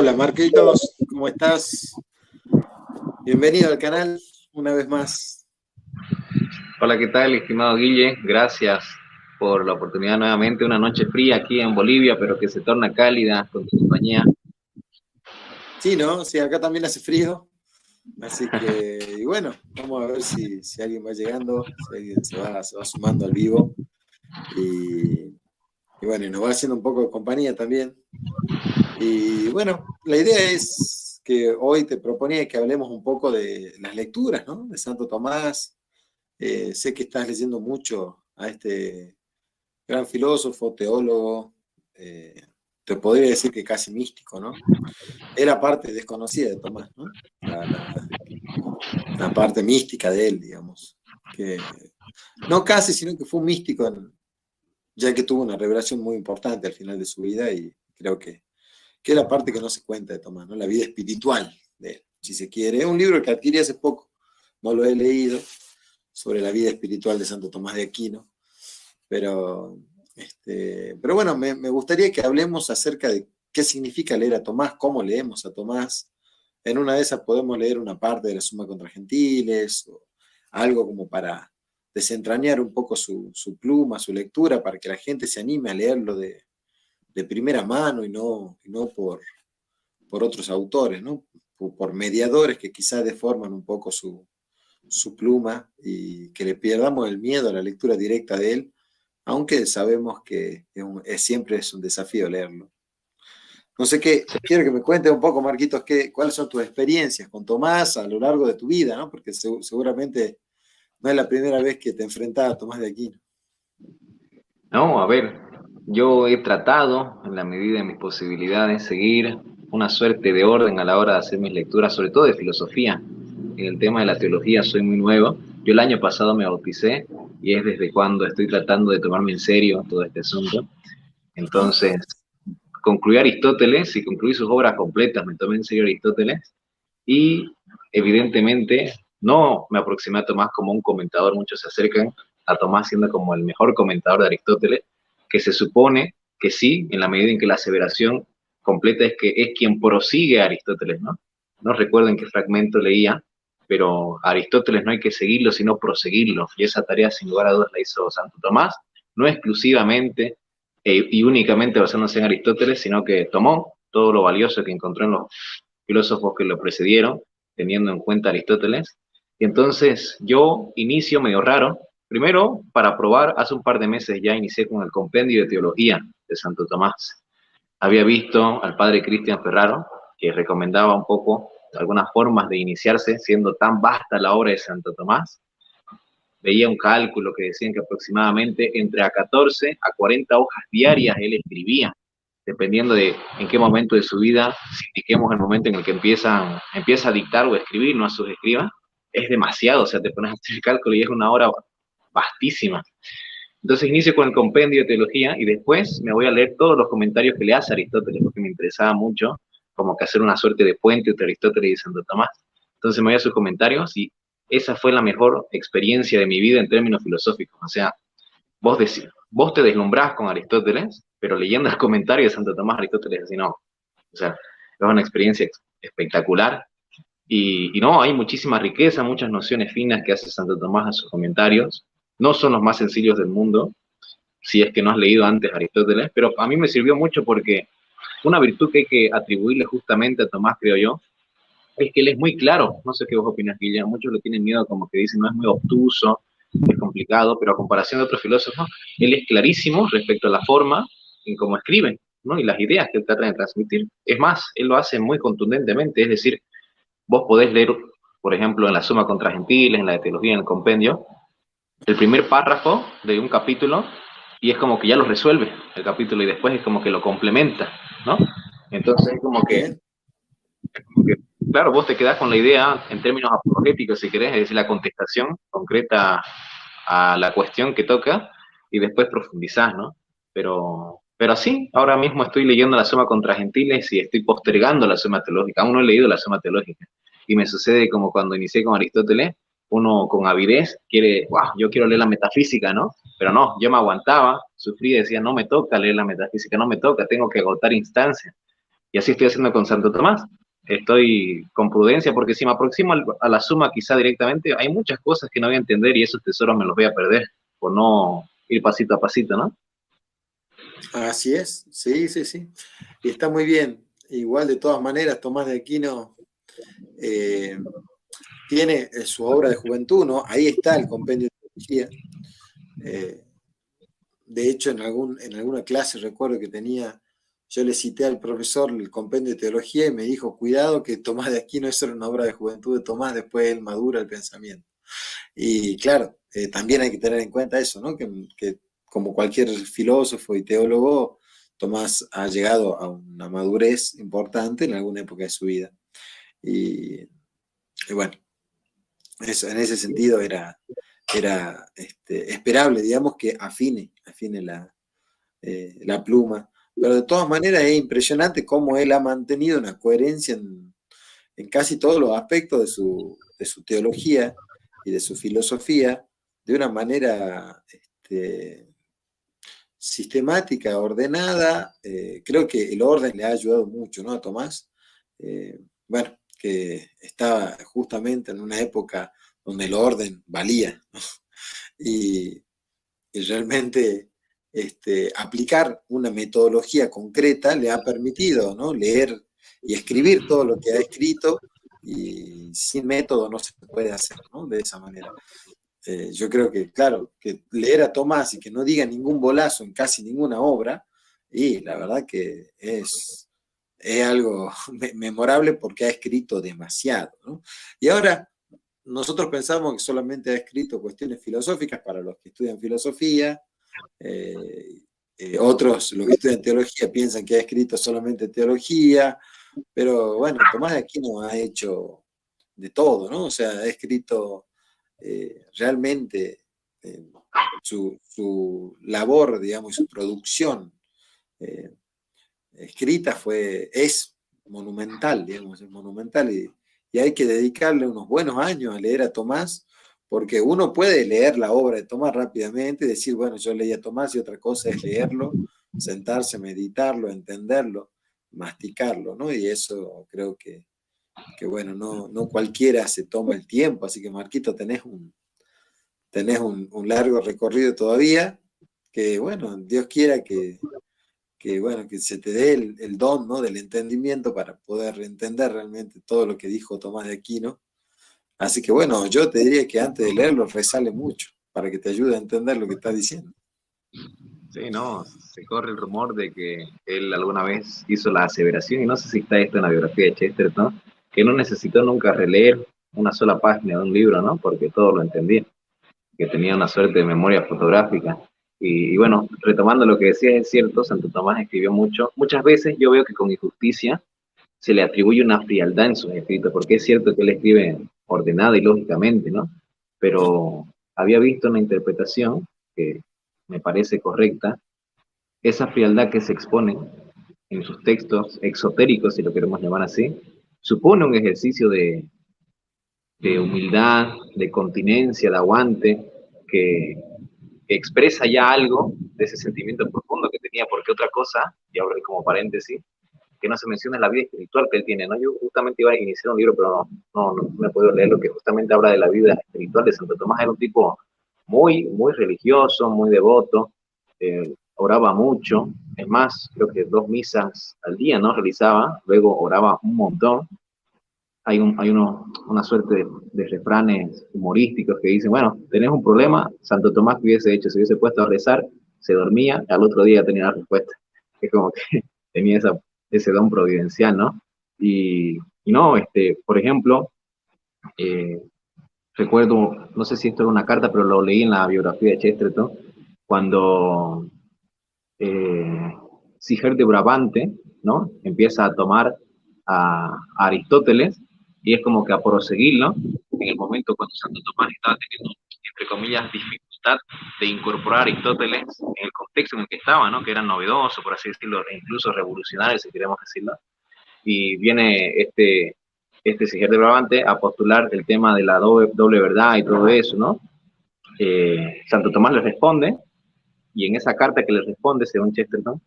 Hola Marquitos, ¿cómo estás? Bienvenido al canal una vez más. Hola, ¿qué tal, estimado Guille? Gracias por la oportunidad nuevamente. Una noche fría aquí en Bolivia, pero que se torna cálida con tu compañía. Sí, ¿no? Sí, acá también hace frío, así que, y bueno, vamos a ver si alguien va llegando, si alguien se va sumando al vivo y bueno, y nos va haciendo un poco de compañía también. Y bueno, la idea es que hoy te proponía que hablemos un poco de las lecturas, ¿no? De Santo Tomás. Sé que estás leyendo mucho a este gran filósofo, teólogo, eh, te podría decir que casi místico, ¿no? Era parte desconocida de Tomás, ¿no? La parte mística de él, digamos. Que, no casi, sino que fue un místico, ya que tuvo una revelación muy importante al final de su vida y creo que es la parte que no se cuenta de Tomás, ¿no? La vida espiritual de él, si se quiere. Es un libro que adquirí hace poco, no lo he leído, sobre la vida espiritual de Santo Tomás de Aquino. Pero, pero bueno, me gustaría que hablemos acerca de qué significa leer a Tomás, cómo leemos a Tomás. En una de esas podemos leer una parte de la Suma contra Gentiles, o algo como para desentrañar un poco su pluma, su lectura, para que la gente se anime a leerlo de primera mano y no por otros autores, ¿no? Por mediadores que quizás deforman un poco su pluma y que le pierdamos el miedo a la lectura directa de él, aunque sabemos que siempre es un desafío leerlo. No sé qué, quiero que me cuentes un poco, Marquitos, cuáles son tus experiencias con Tomás a lo largo de tu vida, ¿no? Porque seguramente no es la primera vez que te enfrentas a Tomás de Aquino. No, a ver, yo he tratado, en la medida de mis posibilidades, seguir una suerte de orden a la hora de hacer mis lecturas, sobre todo de filosofía. En el tema de la teología soy muy nuevo. Yo el año pasado me bauticé y es desde cuando estoy tratando de tomarme en serio todo este asunto. Ajá. Entonces, concluí Aristóteles y concluí sus obras completas, me tomé en serio Aristóteles y evidentemente no me aproximé a Tomás como un comentador, muchos se acercan a Tomás siendo como el mejor comentador de Aristóteles, que se supone que sí, en la medida en que la aseveración completa es que es quien prosigue a Aristóteles, ¿no? No recuerdo en qué fragmento leía, pero a Aristóteles no hay que seguirlo, sino proseguirlo, y esa tarea sin lugar a dudas la hizo Santo Tomás, no exclusivamente y únicamente basándose en Aristóteles, sino que tomó todo lo valioso que encontró en los filósofos que lo precedieron, teniendo en cuenta Aristóteles. Y entonces yo inicio medio raro. Primero, para probar, hace un par de meses ya inicié con el compendio de teología de Santo Tomás. Había visto al padre Cristian Ferraro, que recomendaba un poco algunas formas de iniciarse, siendo tan vasta la obra de Santo Tomás. Veía un cálculo que decían que aproximadamente entre a 14 a 40 hojas diarias él escribía, dependiendo de en qué momento de su vida, si indiquemos el momento en el que empieza a dictar o a escribir, no a sus escribas, es demasiado, o sea, te pones a hacer el cálculo y es una hora vastísima. Entonces inicio con el compendio de teología y después me voy a leer todos los comentarios que le hace Aristóteles, porque me interesaba mucho como que hacer una suerte de puente entre Aristóteles y Santo Tomás. Entonces me voy a sus comentarios y esa fue la mejor experiencia de mi vida en términos filosóficos. O sea, vos decís, vos te deslumbrás con Aristóteles, pero leyendo el comentario de Santo Tomás, Aristóteles así no. O sea, es una experiencia espectacular y no, hay muchísima riqueza, muchas nociones finas que hace Santo Tomás en sus comentarios. No son los más sencillos del mundo, si es que no has leído antes Aristóteles, pero a mí me sirvió mucho porque una virtud que hay que atribuirle justamente a Tomás, creo yo, es que él es muy claro. No sé qué vos opinas, Guillermo. Muchos le tienen miedo, como que dicen, no es muy obtuso, es complicado, pero a comparación de otros filósofos, él es clarísimo respecto a la forma en cómo escriben, ¿no? Y las ideas que él trata de transmitir. Es más, él lo hace muy contundentemente, es decir, vos podés leer, por ejemplo, en la Suma contra Gentiles, en la de Teología, en el compendio, el primer párrafo de un capítulo y es como que ya lo resuelve el capítulo y después es como que lo complementa, ¿no? Entonces Bien. es como que claro, vos te quedás con la idea en términos apologéticos, si querés, es decir, la contestación concreta a la cuestión que toca y después profundizás, ¿no? Pero sí, ahora mismo estoy leyendo la Suma contra Gentiles y estoy postergando la Suma teológica, aún no he leído la Suma teológica y me sucede como cuando inicié con Aristóteles, uno con avidez quiere, wow, yo quiero leer la metafísica, ¿no? Pero no, yo me aguantaba, sufría, decía, no me toca leer la metafísica, no me toca, tengo que agotar instancias. Y así estoy haciendo con Santo Tomás. Estoy con prudencia porque si me aproximo a la suma quizá directamente, hay muchas cosas que no voy a entender y esos tesoros me los voy a perder por no ir pasito a pasito, ¿no? Así es, sí, sí, sí. Y está muy bien. Igual de todas maneras, Tomás de Aquino eh, tiene su obra de juventud, ¿no? Ahí está el compendio de teología. Eh, de hecho, en alguna clase recuerdo que tenía, yo le cité al profesor el compendio de teología y me dijo, cuidado que Tomás de Aquino es solo una obra de juventud de Tomás, después él madura el pensamiento. Y claro, también hay que tener en cuenta eso, ¿no? Que como cualquier filósofo y teólogo, Tomás ha llegado a una madurez importante en alguna época de su vida. Y, y bueno, eso, en ese sentido era esperable, digamos, que afine la pluma. Pero de todas maneras es impresionante cómo él ha mantenido una coherencia en casi todos los aspectos de su teología y de su filosofía de una manera sistemática, ordenada. Creo que el orden le ha ayudado mucho, ¿no? A Tomás. Bueno, que estaba justamente en una época donde el orden valía, ¿no? y, y realmente aplicar una metodología concreta le ha permitido, ¿no? Leer y escribir todo lo que ha escrito, y sin método no se puede hacer, ¿no? De esa manera. Yo creo que, claro, que leer a Tomás y que no diga ningún bolazo en casi ninguna obra, y la verdad que es algo memorable porque ha escrito demasiado, ¿no? Y ahora nosotros pensamos que solamente ha escrito cuestiones filosóficas para los que estudian filosofía. Otros, los que estudian teología, piensan que ha escrito solamente teología, pero bueno, Tomás de Aquino ha hecho de todo, ¿no? O sea, ha escrito realmente su labor, digamos, y su producción eh, escrita es monumental, digamos, es monumental, y hay que dedicarle unos buenos años a leer a Tomás, porque uno puede leer la obra de Tomás rápidamente y decir, bueno, yo leí a Tomás, y otra cosa es leerlo, sentarse, meditarlo, entenderlo, masticarlo, ¿no? Y eso creo que bueno, no cualquiera se toma el tiempo, así que Marquito, tenés un largo recorrido todavía, que bueno, Dios quiera bueno, que se te dé el don, ¿no? Del entendimiento para poder entender realmente todo lo que dijo Tomás de Aquino. Así que bueno, yo te diría que antes de leerlo, resale mucho para que te ayude a entender lo que está diciendo. Sí, no, se corre el rumor de que él alguna vez hizo la aseveración, y no sé si está esto en la biografía de Chesterton, que no necesitó nunca releer una sola página de un libro, ¿no? Porque todo lo entendía, que tenía una suerte de memoria fotográfica. Y bueno, retomando lo que decías, es cierto, Santo Tomás escribió mucho. Muchas veces yo veo que con injusticia se le atribuye una frialdad en sus escritos, porque es cierto que él escribe ordenada y lógicamente, ¿no? Pero había visto una interpretación que me parece correcta, esa frialdad que se expone en sus textos exotéricos, si lo queremos llamar así, supone un ejercicio de humildad, de continencia, de aguante, que expresa ya algo de ese sentimiento profundo que tenía, porque otra cosa, y ahora como paréntesis, que no se menciona es la vida espiritual que él tiene, ¿no? Yo justamente iba a iniciar un libro, pero no me he podido leer, lo que justamente habla de la vida espiritual de Santo Tomás. Era un tipo muy religioso, muy devoto, oraba mucho, es más, creo que 2 misas al día, ¿no? Realizaba, luego oraba un montón. Hay una suerte de refranes humorísticos que dicen, bueno, tenés un problema, Santo Tomás que hubiese hecho, se hubiese puesto a rezar, se dormía, al otro día tenía la respuesta. Es como que tenía ese don providencial, ¿no? Y no, por ejemplo, eh, recuerdo, no sé si esto es una carta, pero lo leí en la biografía de Chesterton, cuando eh, Siger de Brabante, ¿no? Empieza a tomar a Aristóteles, y es como que a proseguirlo en el momento cuando Santo Tomás estaba teniendo, entre comillas, dificultad de incorporar a Aristóteles en el contexto en el que estaba, ¿no? Que era novedoso, por así decirlo, e incluso revolucionario, si queremos decirlo. Y viene Siger de Brabante a postular el tema de la doble verdad y todo eso, ¿no? Santo Tomás le responde, y en esa carta que le responde, según Chesterton,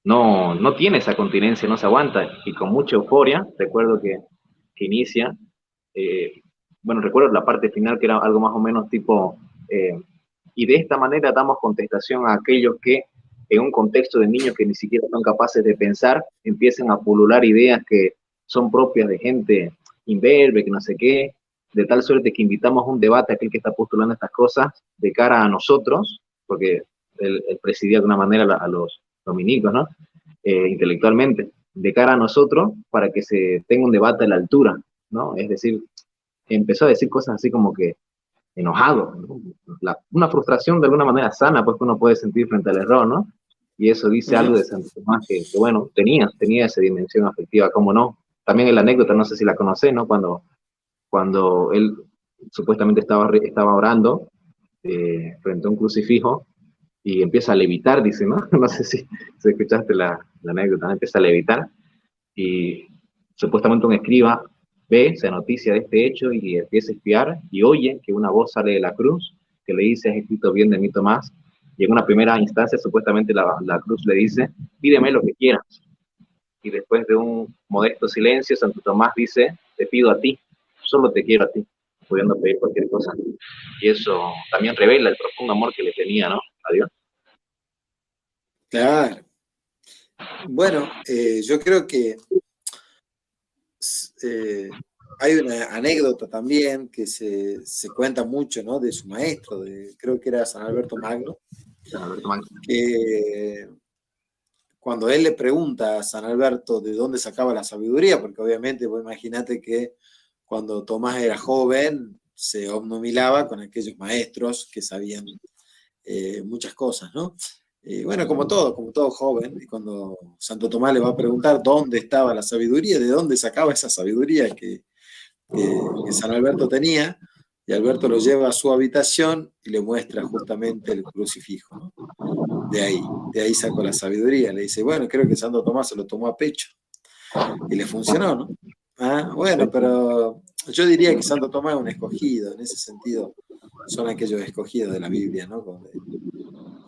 no tiene esa continencia, no se aguanta, y con mucha euforia, recuerdo que inicia, eh, bueno, recuerdo la parte final que era algo más o menos tipo, y de esta manera damos contestación a aquellos que en un contexto de niños que ni siquiera son capaces de pensar, empiezan a pulular ideas que son propias de gente imberbe, que no sé qué, de tal suerte que invitamos a un debate a aquel que está postulando estas cosas de cara a nosotros, porque él presidía de una manera a los dominicos, ¿no? Intelectualmente, de cara a nosotros, para que se tenga un debate a la altura, ¿no? Es decir, empezó a decir cosas así como que enojado, ¿no? Una frustración de alguna manera sana, pues que uno puede sentir frente al error, ¿no? Y eso dice Ujú. algo de Santo Tomás que bueno, tenía esa dimensión afectiva, ¿cómo no? También en la anécdota, no sé si la conocés, ¿no? Cuando él supuestamente estaba orando frente a un crucifijo y empieza a levitar, dice, ¿no? No sé si escuchaste la anécdota, ¿no? Empieza a levitar y supuestamente un escriba ve, se noticia de este hecho y empieza a espiar y oye que una voz sale de la cruz que le dice, has escrito bien de mí, Tomás. Y en una primera instancia, supuestamente la cruz le dice, pídeme lo que quieras. Y después de un modesto silencio, Santo Tomás dice, te pido a ti, solo te quiero a ti, pudiendo pedir cualquier cosa. Y eso también revela el profundo amor que le tenía, ¿no? A Dios. Claro. Bueno, yo creo que eh, hay una anécdota también que se cuenta mucho, ¿no? De su maestro, creo que era San Alberto Magno, Alberto Magno. que cuando él le pregunta a San Alberto de dónde sacaba la sabiduría, porque obviamente vos imaginate que cuando Tomás era joven se obnubilaba con aquellos maestros que sabían muchas cosas, ¿no? Bueno, como todo joven, y cuando Santo Tomás le va a preguntar dónde estaba la sabiduría, de dónde sacaba esa sabiduría que San Alberto tenía, y Alberto lo lleva a su habitación y le muestra justamente el crucifijo, ¿no? De ahí sacó la sabiduría. Le dice, bueno, creo que Santo Tomás se lo tomó a pecho y le funcionó, ¿no? Ah, bueno, pero yo diría que Santo Tomás es un escogido, en ese sentido son aquellos escogidos de la Biblia, ¿no?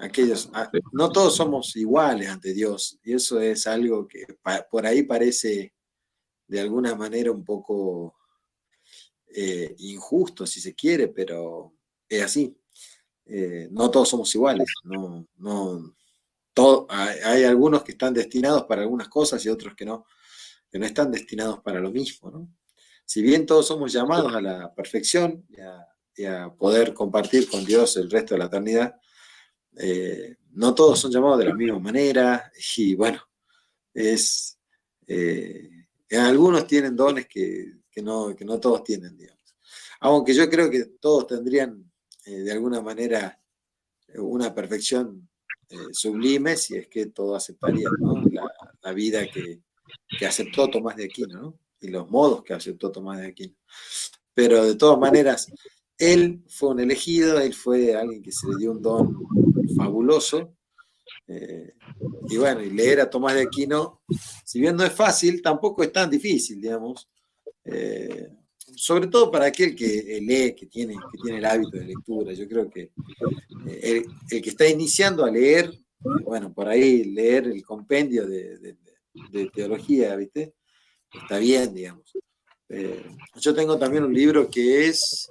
Aquellos, no todos somos iguales ante Dios, y eso es algo que por ahí parece de alguna manera un poco injusto, si se quiere, pero es así. No todos somos iguales, hay algunos que están destinados para algunas cosas y otros que no están destinados para lo mismo, ¿no? Si bien todos somos llamados a la perfección y a poder compartir con Dios el resto de la eternidad, no todos son llamados de la misma manera y bueno, es, eh, algunos tienen dones que no todos tienen, digamos. Aunque yo creo que todos tendrían de alguna manera una perfección sublime si es que todos aceptarían, ¿no? La vida que aceptó Tomás de Aquino, ¿no? Y los modos que aceptó Tomás de Aquino. Pero de todas maneras, él fue un elegido, él fue alguien que se le dio un don fabuloso. eh, y bueno, y leer a Tomás de Aquino, si bien no es fácil, tampoco es tan difícil, digamos. Eh, sobre todo para aquel que lee, que tiene el hábito de lectura. Yo creo que el que está iniciando a leer, bueno, por ahí leer el compendio de teología, ¿viste? Está bien, digamos. Yo tengo también un libro que es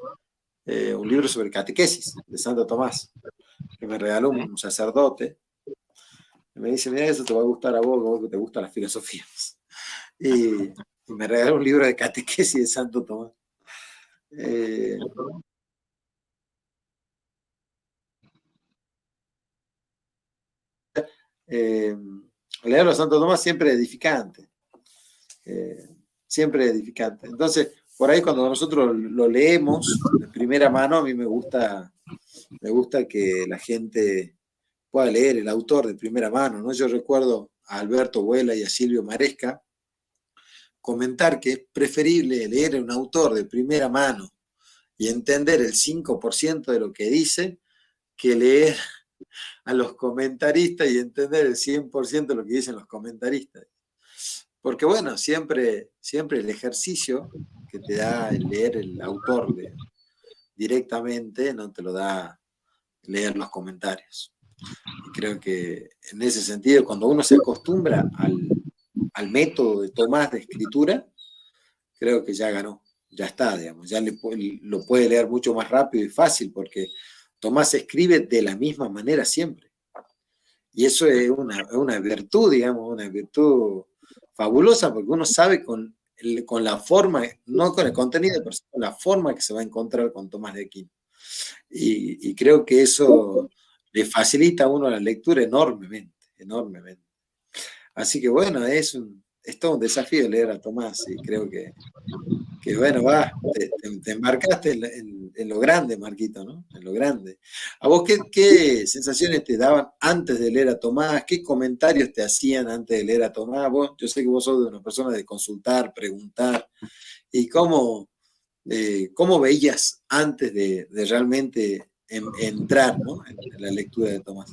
un libro sobre catequesis de Santo Tomás, que me regaló un sacerdote. Y me dice, mira, eso te va a gustar a vos que te gustan las filosofías. Y me regaló un libro de catequesis de Santo Tomás. Eh, eh, leerlo a Santo Tomás siempre edificante. Eh, siempre edificante. Entonces, por ahí cuando nosotros lo leemos de primera mano, a mí me gusta que la gente pueda leer el autor de primera mano, ¿no? Yo recuerdo a Alberto Vuela y a Silvio Maresca comentar que es preferible leer a un autor de primera mano y entender el 5% de lo que dice que leer a los comentaristas y entender el 100% de lo que dicen los comentaristas. Porque bueno, siempre el ejercicio que te da el leer el autor directamente no te lo da leer los comentarios. Y creo que en ese sentido, cuando uno se acostumbra al método de Tomás de escritura, creo que ya ganó, ya está, digamos, ya lo puede leer mucho más rápido y fácil, porque Tomás escribe de la misma manera siempre. Y eso es una virtud, digamos, una virtud fabulosa, porque uno sabe con la forma, no con el contenido, pero con la forma que se va a encontrar con Tomás de Aquino. Y creo que eso le facilita a uno la lectura enormemente, enormemente. Así que bueno, es todo un desafío leer a Tomás, y creo que bueno, te embarcaste en lo grande, Marquito, ¿no? En lo grande. ¿A vos qué sensaciones te daban antes de leer a Tomás? ¿Qué comentarios te hacían antes de leer a Tomás? Yo sé que vos sos de una persona de consultar, preguntar, y cómo veías antes de realmente entrar, ¿no? en la lectura de Tomás.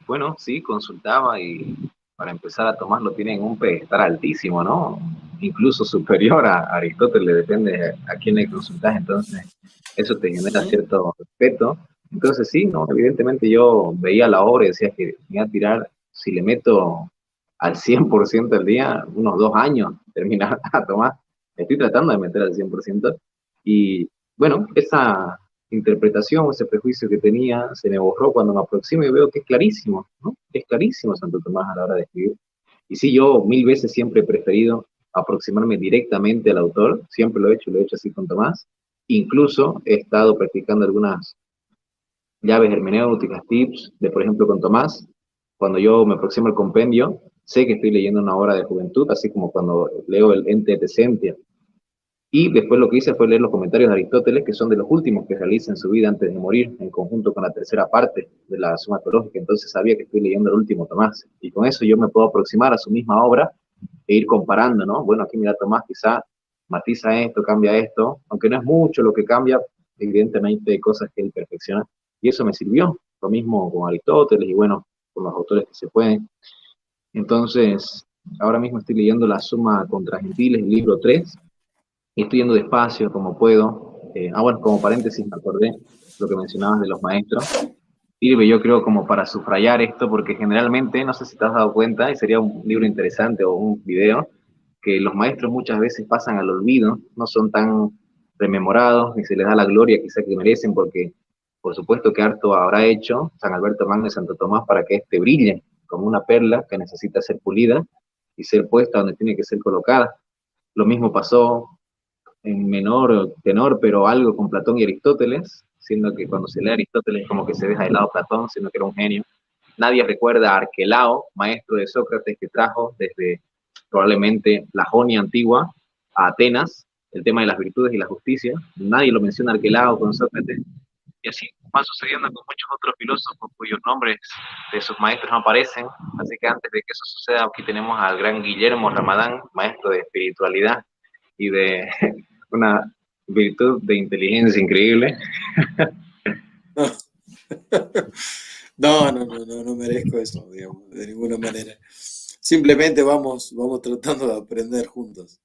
Bueno, sí, consultaba y para empezar a Tomás lo tienen en un pedestal altísimo, ¿no? Incluso superior a Aristóteles, depende a quién le consultas, entonces eso te genera cierto respeto. Entonces sí, ¿no? Evidentemente yo veía la obra y decía que me iba a tirar, si le meto al 100% al día, unos 2 años terminar a Tomás. Estoy tratando de meter al 100% y bueno, esa interpretación, ese prejuicio que tenía, se me borró cuando me aproximo y veo que es clarísimo, ¿no? Es clarísimo Santo Tomás a la hora de escribir. Y sí, yo 1000 veces siempre he preferido aproximarme directamente al autor, siempre lo he hecho así con Tomás. Incluso he estado practicando algunas llaves hermenéuticas, tips, de por ejemplo con Tomás. Cuando yo me aproximo al compendio, sé que estoy leyendo una obra de juventud, así como cuando leo el Ente et Essentia. Y después lo que hice fue leer los comentarios de Aristóteles, que son de los últimos que realiza en su vida antes de morir, en conjunto con la tercera parte de la Suma Teológica. Entonces sabía que estoy leyendo el último Tomás. Y con eso yo me puedo aproximar a su misma obra e ir comparando, ¿no? Bueno, aquí mira Tomás, quizá matiza esto, cambia esto, aunque no es mucho lo que cambia, evidentemente hay cosas que él perfecciona. Y eso me sirvió. Lo mismo con Aristóteles y bueno, con los autores que se pueden. Entonces, ahora mismo estoy leyendo la Suma contra Gentiles, el libro 3, y estoy yendo despacio como puedo. Bueno, como paréntesis me acordé lo que mencionabas de los maestros. Sirve, yo creo, como para subrayar esto, porque generalmente, no sé si te has dado cuenta, y sería un libro interesante o un video, que los maestros muchas veces pasan al olvido, no son tan rememorados, ni se les da la gloria quizá que merecen, porque por supuesto que harto habrá hecho San Alberto Magno y Santo Tomás para que éste brille como una perla que necesita ser pulida y ser puesta donde tiene que ser colocada. Lo mismo pasó en menor tenor, pero algo con Platón y Aristóteles, siendo que cuando se lee Aristóteles como que se deja de lado Platón, siendo que era un genio. Nadie recuerda a Arquelao, maestro de Sócrates, que trajo desde probablemente la Jonia antigua a Atenas el tema de las virtudes y la justicia. Nadie lo menciona Arquelao con Sócrates. Y así va sucediendo con muchos otros filósofos cuyos nombres de sus maestros no aparecen. Así que antes de que eso suceda, aquí tenemos al gran Guillermo Ramadán, maestro de espiritualidad y de una virtud de inteligencia increíble. No merezco eso, digamos, de ninguna manera. Simplemente vamos tratando de aprender juntos.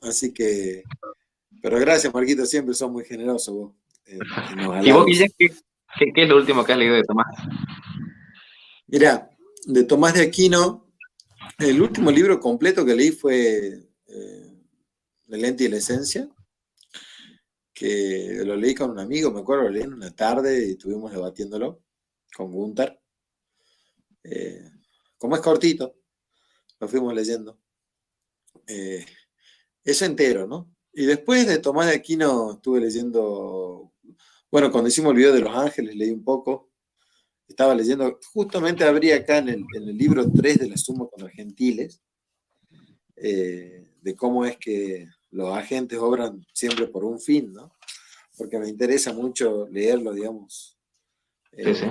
Así que, pero gracias, Marquito, siempre sos muy generoso vos en los ¿Y vos, halagos. Guillermo, qué es lo último que has leído de Tomás? Mirá, de Tomás de Aquino, el último libro completo que leí fue El Ente y la Esencia, que lo leí con un amigo, me acuerdo, lo leí en una tarde y estuvimos debatiéndolo con Gunther. Como es cortito, lo fuimos leyendo. Eso entero, ¿no? Y después de Tomás de Aquino estuve leyendo, bueno, cuando hicimos el video de Los Ángeles leí un poco, estaba leyendo, justamente abrí acá en el libro 3 de la Suma contra Gentiles, de cómo es que los agentes obran siempre por un fin, ¿no? Porque me interesa mucho leerlo, digamos, Sí.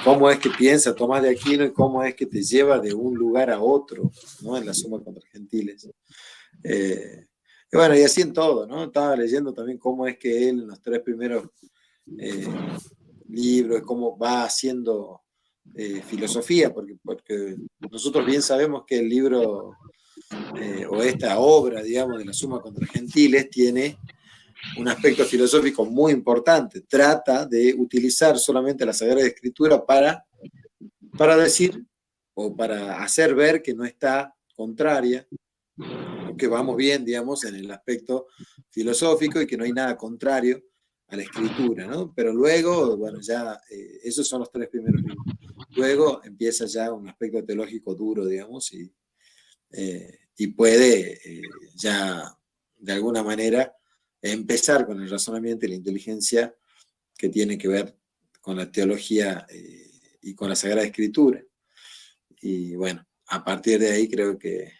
cómo es que piensa Tomás de Aquino y cómo es que te lleva de un lugar a otro, ¿no? En la Suma contra Gentiles. Y bueno, y así en todo, ¿no? Estaba leyendo también cómo es que él en los 3 primeros libros, cómo va haciendo filosofía, porque nosotros bien sabemos que el libro o esta obra, digamos, de la Suma contra Gentiles tiene un aspecto filosófico muy importante. Trata de utilizar solamente la Sagrada Escritura para decir o para hacer ver que no está contraria, que vamos bien, digamos, en el aspecto filosófico y que no hay nada contrario a la escritura, ¿no? Pero luego, bueno, ya esos son los 3 primeros libros. Luego empieza ya un aspecto teológico duro, digamos, y puede ya de alguna manera empezar con el razonamiento y la inteligencia que tiene que ver con la teología y con la Sagrada Escritura. Y bueno, a partir de ahí creo que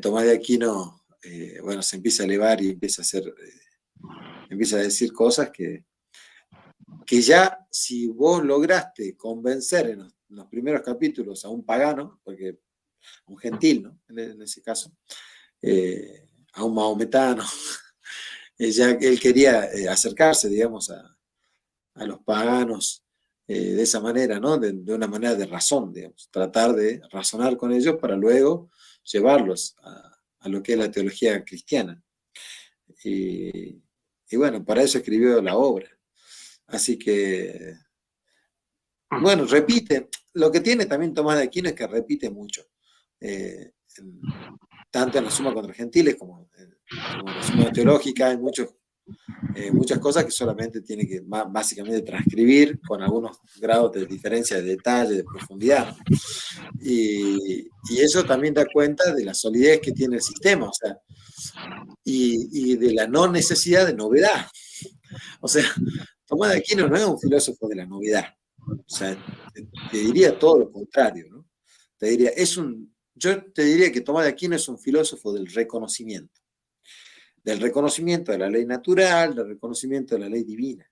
Tomás de Aquino, bueno, se empieza a elevar y empieza a decir cosas que ya si vos lograste convencer en los primeros capítulos a un pagano, porque un gentil, ¿no? En ese caso, a un maometano, ya él quería acercarse, digamos, a los paganos de esa manera, ¿no? De una manera de razón, digamos, tratar de razonar con ellos para luego llevarlos a lo que es la teología cristiana. Y bueno, para eso escribió la obra. Así que, bueno, repite. Lo que tiene también Tomás de Aquino es que repite mucho. Tanto en la Suma contra Gentiles como en la Suma Teológica hay muchas cosas que solamente tiene que básicamente transcribir con algunos grados de diferencia de detalle, de profundidad. Y eso también da cuenta de la solidez que tiene el sistema, o sea, y de la no necesidad de novedad. O sea, Tomás de Aquino no es un filósofo de la novedad. O sea, te diría todo lo contrario, ¿no? Yo te diría que Tomás de Aquino es un filósofo del reconocimiento de la ley natural, del reconocimiento de la ley divina.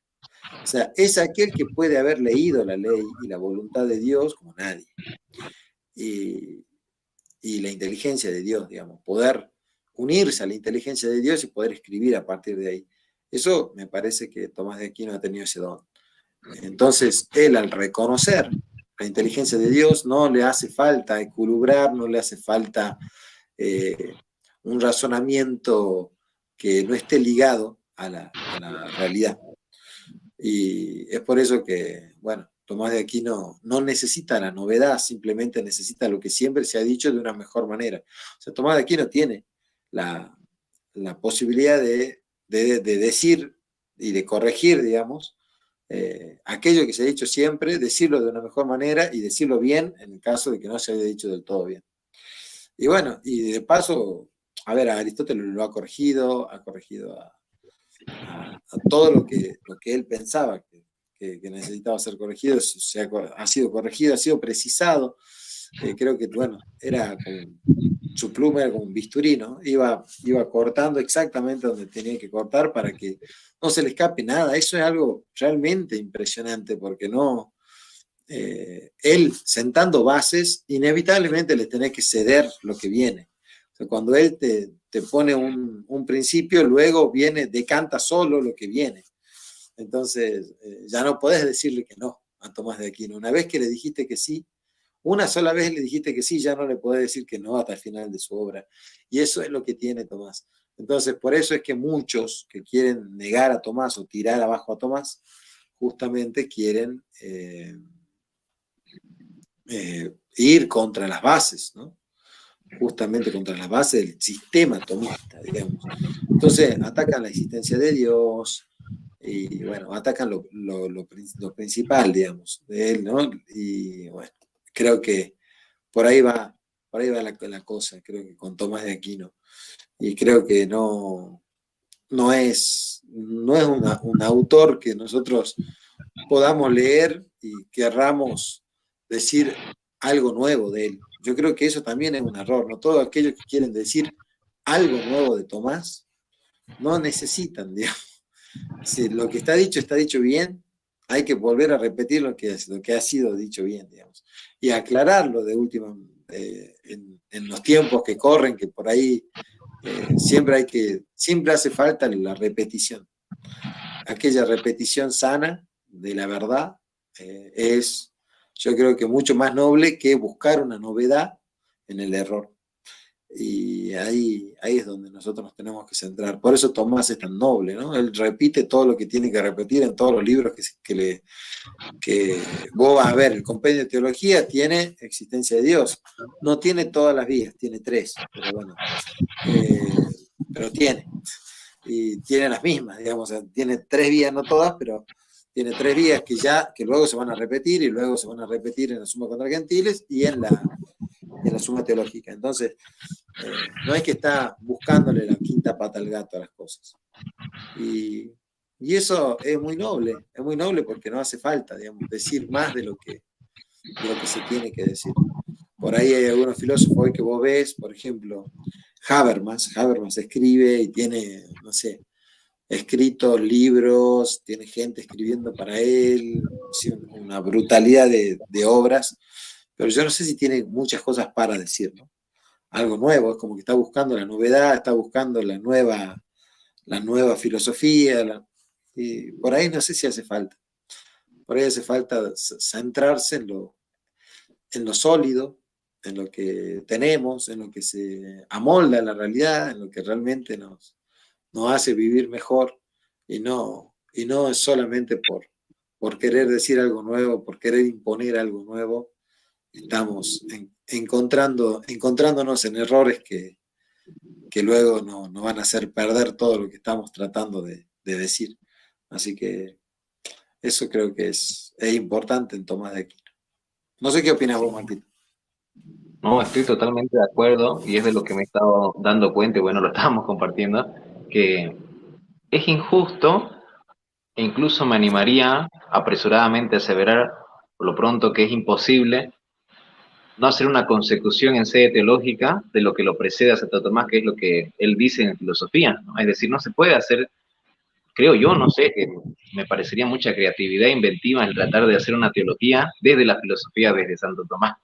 O sea, es aquel que puede haber leído la ley y la voluntad de Dios como nadie. Y la inteligencia de Dios, digamos, poder unirse a la inteligencia de Dios y poder escribir a partir de ahí. Eso me parece que Tomás de Aquino ha tenido ese don. Entonces, él al reconocer la inteligencia de Dios, no le hace falta equilibrar, no le hace falta un razonamiento que no esté ligado a la realidad. Y es por eso que, bueno, Tomás de Aquino no necesita la novedad, simplemente necesita lo que siempre se ha dicho de una mejor manera. O sea, Tomás de Aquino tiene la posibilidad de decir y de corregir, digamos, aquello que se ha dicho siempre, decirlo de una mejor manera y decirlo bien en el caso de que no se haya dicho del todo bien. Y bueno, y de paso, a ver, a Aristóteles lo ha corregido a todo lo que él pensaba que necesitaba ser corregido, ha sido corregido, ha sido precisado. Creo que, bueno, era como, su pluma era como un bisturí, ¿no? Iba cortando exactamente donde tenía que cortar para que no se le escape nada. Eso es algo realmente impresionante porque no... él sentando bases, inevitablemente le tenés que ceder lo que viene. O sea, cuando él te pone un principio, luego decanta solo lo que viene. Entonces, ya no podés decirle que no a Tomás de Aquino. Una vez que le dijiste que sí, una sola vez le dijiste que sí, ya no le podés decir que no hasta el final de su obra. Y eso es lo que tiene Tomás. Entonces, por eso es que muchos que quieren negar a Tomás o tirar abajo a Tomás, justamente quieren ir contra las bases, ¿no? Justamente contra las bases del sistema tomista, digamos. Entonces, atacan la existencia de Dios y, bueno, atacan lo principal, digamos, de él, ¿no? Y, bueno, creo que por ahí va la cosa, creo que con Tomás de Aquino. Y creo que no es un autor que nosotros podamos leer y querramos decir algo nuevo de él. Yo creo que eso también es un error, ¿no? Todos aquellos que quieren decir algo nuevo de Tomás no necesitan, digamos. Si lo que está dicho bien, hay que volver a repetir lo que ha sido dicho bien, digamos. Y aclararlo de última, en los tiempos que corren, que por ahí siempre hace falta la repetición. Aquella repetición sana de la verdad yo creo que mucho más noble que buscar una novedad en el error. Y ahí es donde nosotros nos tenemos que centrar. Por eso Tomás es tan noble, ¿no? Él repite todo lo que tiene que repetir en todos los libros que vos vas a ver. El compendio de teología tiene existencia de Dios. No tiene todas las vías, tiene 3, pero bueno. Pero tiene. Y tiene las mismas, digamos. O sea, tiene 3 vías, no todas, pero tiene 3 vías que luego se van a repetir y luego se van a repetir en la suma contra gentiles y en la suma teológica. Entonces, no es que está buscándole la quinta pata al gato a las cosas. Y eso es muy noble porque no hace falta, digamos, decir más de lo que se tiene que decir. Por ahí hay algunos filósofos hoy que vos ves, por ejemplo, Habermas escribe y tiene, no sé, escritos libros, tiene gente escribiendo para él, sí, una brutalidad de obras, pero yo no sé si tiene muchas cosas para decir, ¿no? Algo nuevo, es como que está buscando la novedad, está buscando la nueva filosofía, y por ahí no sé si hace falta. Por ahí hace falta centrarse en lo sólido, en lo que tenemos, en lo que se amolda a la realidad, en lo que realmente nos hace vivir mejor, y no es solamente por querer decir algo nuevo, por querer imponer algo nuevo. Estamos encontrándonos en errores que luego nos van a hacer perder todo lo que estamos tratando de decir. Así que eso creo que es importante en Tomás de Aquino. No sé qué opinas vos, Martín. No, estoy totalmente de acuerdo y es de lo que me he estado dando cuenta, y bueno, lo estábamos compartiendo, que es injusto e incluso me animaría apresuradamente a aseverar por lo pronto que es imposible no hacer una consecución en sede teológica de lo que lo precede a Santo Tomás, que es lo que él dice en filosofía, ¿no? Es decir, no se puede hacer, creo yo, no sé, que me parecería mucha creatividad inventiva en tratar de hacer una teología desde la filosofía, desde Santo Tomás.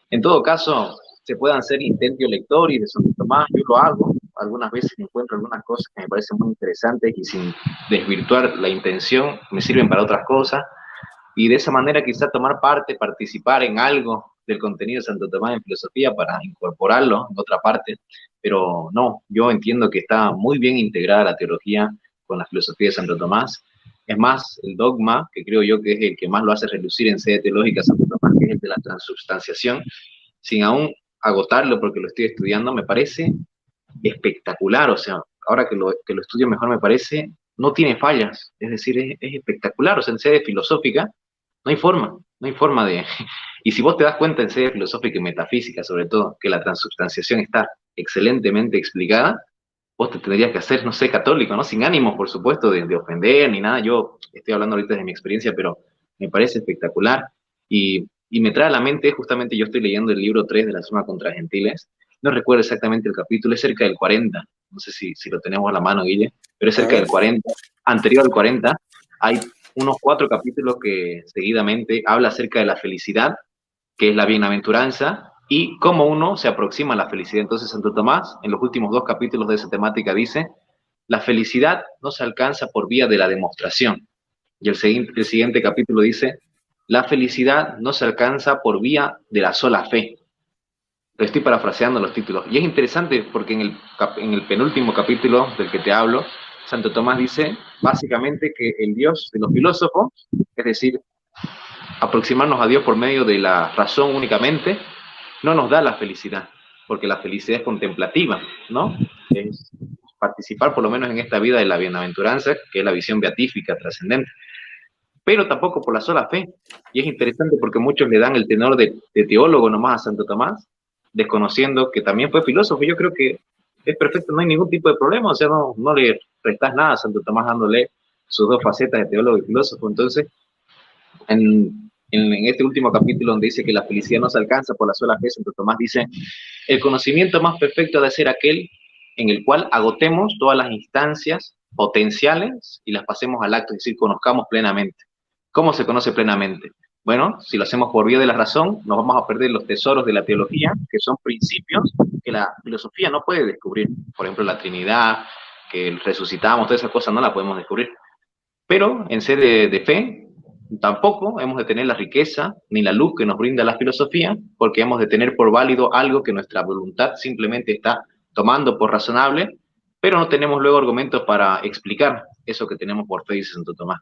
En todo caso, se puedan hacer intentio lectores de Santo Tomás, yo lo hago, algunas veces encuentro algunas cosas que me parecen muy interesantes y sin desvirtuar la intención, me sirven para otras cosas, y de esa manera quizá tomar parte, participar en algo del contenido de Santo Tomás en filosofía para incorporarlo en otra parte, pero no, yo entiendo que está muy bien integrada la teología con la filosofía de Santo Tomás. Es más, el dogma, que creo yo que es el que más lo hace relucir en sede teológica Santo Tomás, que es el de la transubstanciación, sin aún agotarlo porque lo estoy estudiando, me parece espectacular. O sea, ahora que lo estudio mejor me parece, no tiene fallas, es decir, es espectacular. O sea, en sede filosófica no hay forma de... Y si vos te das cuenta en sede filosófica y metafísica, sobre todo, que la transubstanciación está excelentemente explicada, vos te tendrías que hacer, no sé, católico, ¿no? Sin ánimo, por supuesto, de ofender ni nada. Yo estoy hablando ahorita de mi experiencia, pero me parece espectacular. Y me trae a la mente, justamente yo estoy leyendo el libro 3 de la Suma contra Gentiles. No recuerdo exactamente el capítulo, es cerca del 40. No sé si lo tenemos a la mano, Guille, pero es cerca del 40. Anterior al 40, hay unos 4 capítulos que seguidamente habla acerca de la felicidad, que es la bienaventuranza, y cómo uno se aproxima a la felicidad. Entonces Santo Tomás, en los últimos 2 capítulos de esa temática, dice, la felicidad no se alcanza por vía de la demostración. Y el siguiente capítulo dice, la felicidad no se alcanza por vía de la sola fe. Estoy parafraseando los títulos. Y es interesante porque en el penúltimo capítulo del que te hablo, Santo Tomás dice básicamente que el Dios de los filósofos, es decir, aproximarnos a Dios por medio de la razón únicamente, no nos da la felicidad, porque la felicidad es contemplativa, ¿no? Es participar por lo menos en esta vida de la bienaventuranza, que es la visión beatífica trascendente, pero tampoco por la sola fe. Y es interesante porque muchos le dan el tenor de teólogo nomás a Santo Tomás, desconociendo que también fue filósofo. Yo creo que es perfecto, no hay ningún tipo de problema, o sea, no le restas nada a Santo Tomás dándole sus 2 facetas de teólogo y filósofo. Entonces, en este último capítulo donde dice que la felicidad no se alcanza por la sola fe, Santo Tomás dice, el conocimiento más perfecto ha de ser aquel en el cual agotemos todas las instancias potenciales y las pasemos al acto, es decir, conozcamos plenamente. ¿Cómo se conoce plenamente? Bueno, si lo hacemos por vía de la razón, nos vamos a perder los tesoros de la teología, que son principios que la filosofía no puede descubrir. Por ejemplo, la Trinidad, que resucitamos, todas esas cosas no las podemos descubrir. Pero en sede de fe, tampoco hemos de tener la riqueza ni la luz que nos brinda la filosofía, porque hemos de tener por válido algo que nuestra voluntad simplemente está tomando por razonable, pero no tenemos luego argumentos para explicar eso que tenemos por fe, dice Santo Tomás.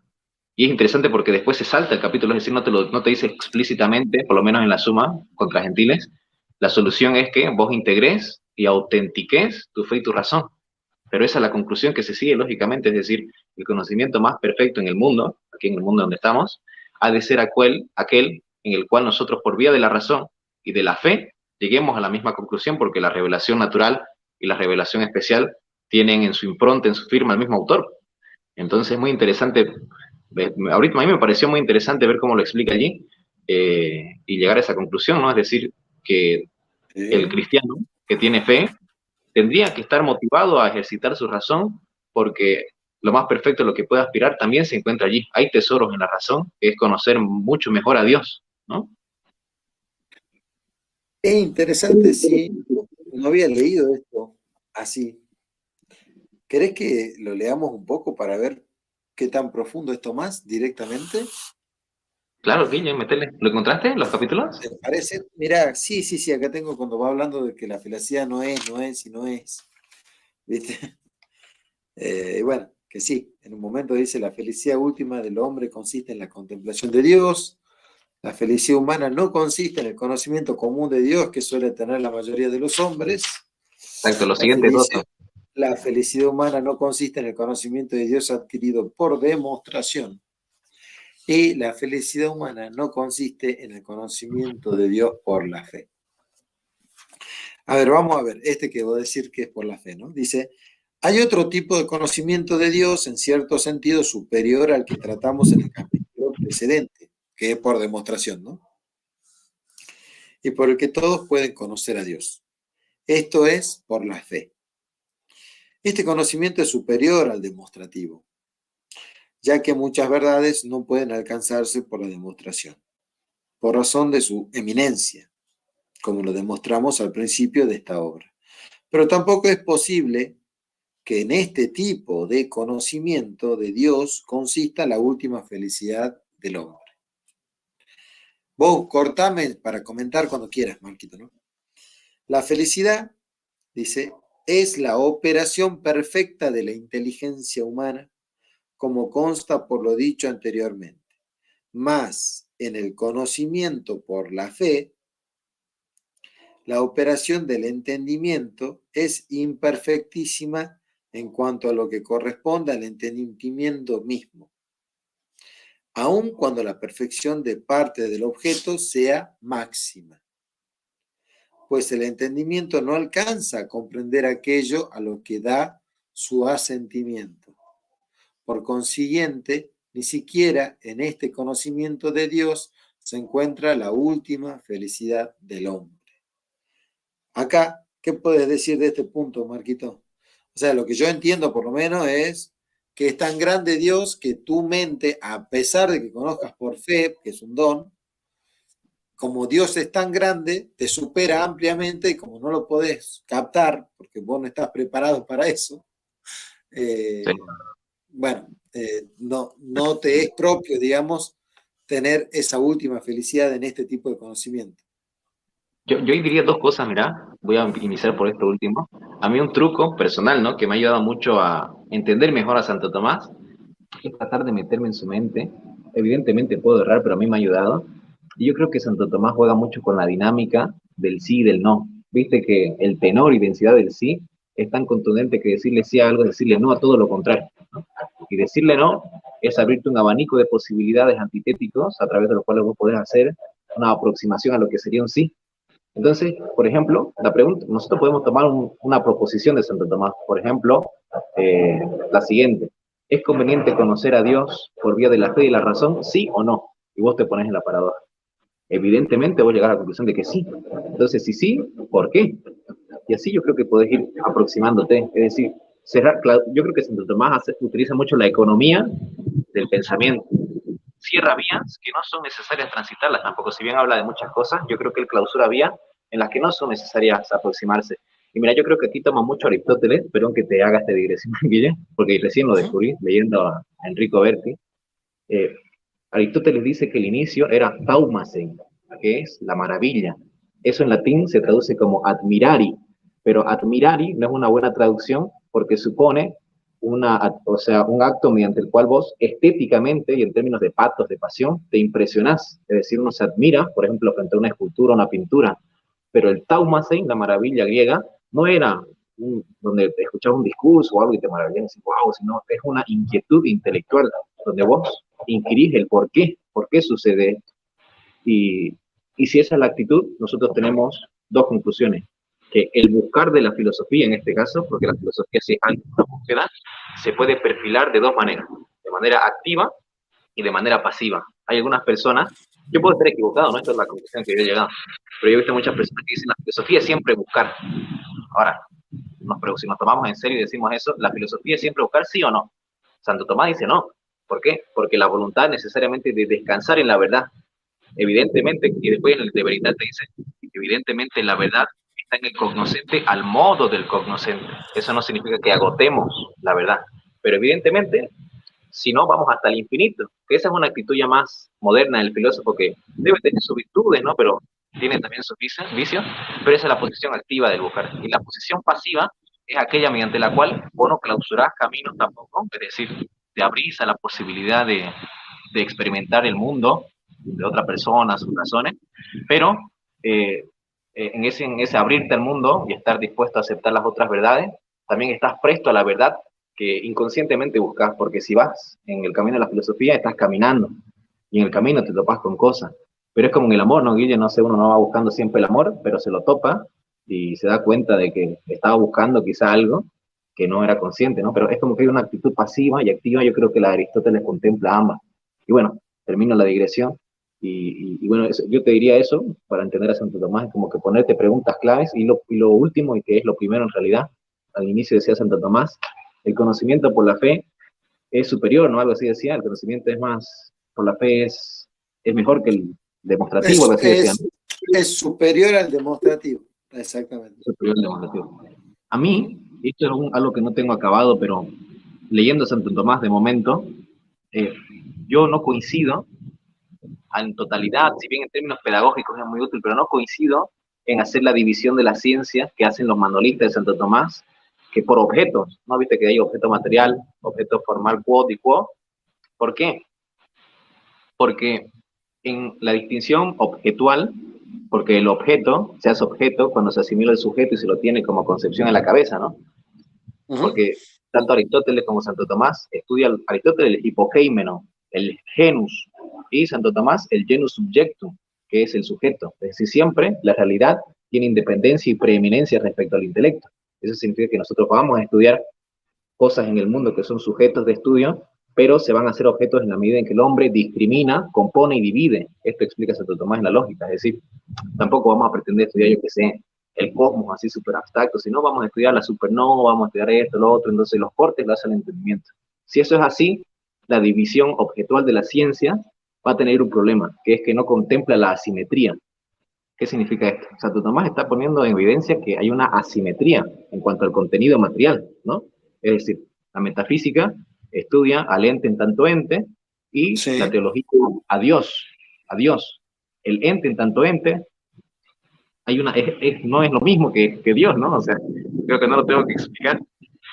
Y es interesante porque después se salta el capítulo, es decir, no te dice explícitamente, por lo menos en la Suma contra Gentiles, la solución es que vos integres y autentiques tu fe y tu razón. Pero esa es la conclusión que se sigue lógicamente, es decir, el conocimiento más perfecto en el mundo, aquí en el mundo donde estamos, ha de ser aquel en el cual nosotros por vía de la razón y de la fe lleguemos a la misma conclusión, porque la revelación natural y la revelación especial tienen en su impronta, en su firma, el mismo autor. Entonces es muy interesante, ahorita a mí me pareció muy interesante ver cómo lo explica allí, y llegar a esa conclusión, ¿no? Es decir, que el cristiano que tiene fe tendría que estar motivado a ejercitar su razón, porque lo más perfecto a lo que puede aspirar también se encuentra allí. Hay tesoros en la razón, que es conocer mucho mejor a Dios, ¿no? Es interesante, sí. No había leído esto así. ¿Querés que lo leamos un poco para ver qué tan profundo es Tomás directamente? Claro, Guille, metele. ¿Lo encontraste, los capítulos? ¿Te parece? Mira, sí, sí, sí, acá tengo cuando va hablando de que la felicidad no es y no es. ¿Viste? Bueno, que sí, en un momento dice, la felicidad última del hombre consiste en la contemplación de Dios. La felicidad humana no consiste en el conocimiento común de Dios que suele tener la mayoría de los hombres. Exacto, los La siguientes dos. felicidad, la felicidad humana no consiste en el conocimiento de Dios adquirido por demostración. Y la felicidad humana no consiste en el conocimiento de Dios por la fe. A ver, vamos a ver, este que voy a decir que es por la fe, ¿no? Dice, hay otro tipo de conocimiento de Dios en cierto sentido superior al que tratamos en el capítulo precedente, que es por demostración, ¿no? Y por el que todos pueden conocer a Dios. Esto es por la fe. Este conocimiento es superior al demostrativo, ya que muchas verdades no pueden alcanzarse por la demostración, por razón de su eminencia, como lo demostramos al principio de esta obra. Pero tampoco es posible que en este tipo de conocimiento de Dios consista la última felicidad del hombre. Vos cortame para comentar cuando quieras, Marquito, ¿no? La felicidad, dice, es la operación perfecta de la inteligencia humana, como consta por lo dicho anteriormente. Mas en el conocimiento por la fe, la operación del entendimiento es imperfectísima en cuanto a lo que corresponde al entendimiento mismo, aun cuando la perfección de parte del objeto sea máxima, pues el entendimiento no alcanza a comprender aquello a lo que da su asentimiento. Por consiguiente, ni siquiera en este conocimiento de Dios se encuentra la última felicidad del hombre. Acá, ¿qué puedes decir de este punto, Marquito? O sea, lo que yo entiendo por lo menos es que es tan grande Dios que tu mente, a pesar de que conozcas por fe, que es un don, como Dios es tan grande, te supera ampliamente y como no lo podés captar, porque vos no estás preparado para eso, Sí. bueno, no te es propio, digamos, tener esa última felicidad en este tipo de conocimiento. Yo diría dos cosas, mira, voy a iniciar por esto último. A mí un truco personal, ¿no? Que me ha ayudado mucho a entender mejor a Santo Tomás, es tratar de meterme en su mente. Evidentemente puedo errar, pero a mí me ha ayudado. Y yo creo que Santo Tomás juega mucho con la dinámica del sí y del no. Viste que el tenor y densidad del sí es tan contundente que decirle sí a algo es decirle no a todo lo contrario, ¿no? Y decirle no es abrirte un abanico de posibilidades antitéticos a través de los cuales vos podés hacer una aproximación a lo que sería un sí. Entonces, por ejemplo, la pregunta, nosotros podemos tomar una proposición de Santo Tomás, por ejemplo, la siguiente: ¿es conveniente conocer a Dios por vía de la fe y la razón, sí o no? Y vos te pones en la paradoja. Evidentemente vos llegás a la conclusión de que sí. Entonces, si sí, ¿por qué? Y así yo creo que podés ir aproximándote. Es decir, yo creo que Santo Tomás utiliza mucho la economía del pensamiento. Cierra vías que no son necesarias transitarlas tampoco. Si bien habla de muchas cosas, yo creo que él clausura vías en las que no son necesarias aproximarse. Y mira, yo creo que aquí toma mucho Aristóteles, perdón que te haga esta digresión, Guille, porque recién lo descubrí leyendo a Enrico Berti. Eh, Aristóteles dice que el inicio era thaumazein, que es la maravilla. Eso en latín se traduce como admirari, pero admirari no es una buena traducción porque supone o sea, un acto mediante el cual vos estéticamente y en términos de patos, de pasión, te impresionás. Es decir, uno se admira, por ejemplo, frente a una escultura o una pintura. Pero el thaumazein, la maravilla griega, no era donde te escuchabas un discurso o algo y te maravillas y decís, wow, sino es una inquietud intelectual donde vos inquirís el por qué sucede esto. Y si esa es la actitud, nosotros tenemos dos conclusiones. Que el buscar de la filosofía, en este caso, porque la filosofía sí es algo, una búsqueda, se puede perfilar de dos maneras, de manera activa y de manera pasiva. Hay algunas personas, yo puedo estar equivocado, ¿no? Esta es la conclusión que yo he llegado, pero yo he visto muchas personas que dicen la filosofía es siempre buscar. Ahora, si nos tomamos en serio y decimos eso, ¿la filosofía es siempre buscar, sí o no? Santo Tomás dice no. ¿Por qué? Porque la voluntad necesariamente de descansar en la verdad. Evidentemente, y después en el de Veritas te dice, evidentemente la verdad está en el cognoscente al modo del cognoscente. Eso no significa que agotemos la verdad, pero evidentemente, si no, vamos hasta el infinito, que esa es una actitud ya más moderna del filósofo que debe tener sus virtudes, ¿no? Pero tiene también sus vicios, pero esa es la posición activa del buscar. Y la posición pasiva es aquella mediante la cual vos no clausurás caminos tampoco, es decir, te abrís a la posibilidad de experimentar el mundo de otra persona, sus razones, pero en ese abrirte al mundo y estar dispuesto a aceptar las otras verdades, también estás presto a la verdad que inconscientemente buscas, porque si vas en el camino de la filosofía, estás caminando, y en el camino te topas con cosas. Pero es como en el amor, ¿no, Guille? No sé, uno no va buscando siempre el amor, pero se lo topa y se da cuenta de que estaba buscando quizá algo que no era consciente, ¿no? Pero es como que hay una actitud pasiva y activa, yo creo que la de Aristóteles contempla ambas. Y bueno, termino la digresión. Y bueno, yo te diría eso, para entender a Santo Tomás, es como que ponerte preguntas claves, y lo último, y que es lo primero en realidad, al inicio decía Santo Tomás, el conocimiento por la fe es superior, ¿no? Algo así decía, el conocimiento es más, por la fe es mejor que el demostrativo, algo así decía, ¿no? Es superior al demostrativo, exactamente. Superior al demostrativo. A mí, esto es algo que no tengo acabado, pero leyendo Santo Tomás de momento, yo no coincido en totalidad, si bien en términos pedagógicos es muy útil, pero no coincido en hacer la división de las ciencias que hacen los manualistas de Santo Tomás, que por objetos, ¿no? Viste que hay objeto material, objeto formal, quod y quo. ¿Por qué? Porque en la distinción objetual, porque el objeto se hace objeto cuando se asimila el sujeto y se lo tiene como concepción en la cabeza, ¿no? Porque tanto Aristóteles como Santo Tomás estudia Aristóteles el hipokeimeno, el genus, y Santo Tomás el genus subjectum, que es el sujeto. Es decir, siempre la realidad tiene independencia y preeminencia respecto al intelecto. Eso significa que nosotros vamos a estudiar cosas en el mundo que son sujetos de estudio, pero se van a hacer objetos en la medida en que el hombre discrimina, compone y divide. Esto explica Santo Tomás en la lógica, es decir, tampoco vamos a pretender estudiar, yo que sé, el cosmos así súper abstracto, sino vamos a estudiar la supernova, vamos a estudiar esto, lo otro, entonces los cortes lo hacen el entendimiento. Si eso es así, la división objetual de la ciencia va a tener un problema, que es que no contempla la asimetría. ¿Qué significa esto? Santo Tomás está poniendo en evidencia que hay una asimetría en cuanto al contenido material, ¿no? Es decir, la metafísica estudia al ente en tanto ente y Sí. la teología a Dios, a Dios. El ente en tanto ente no es lo mismo que Dios, ¿no? O sea, creo que no lo tengo que explicar.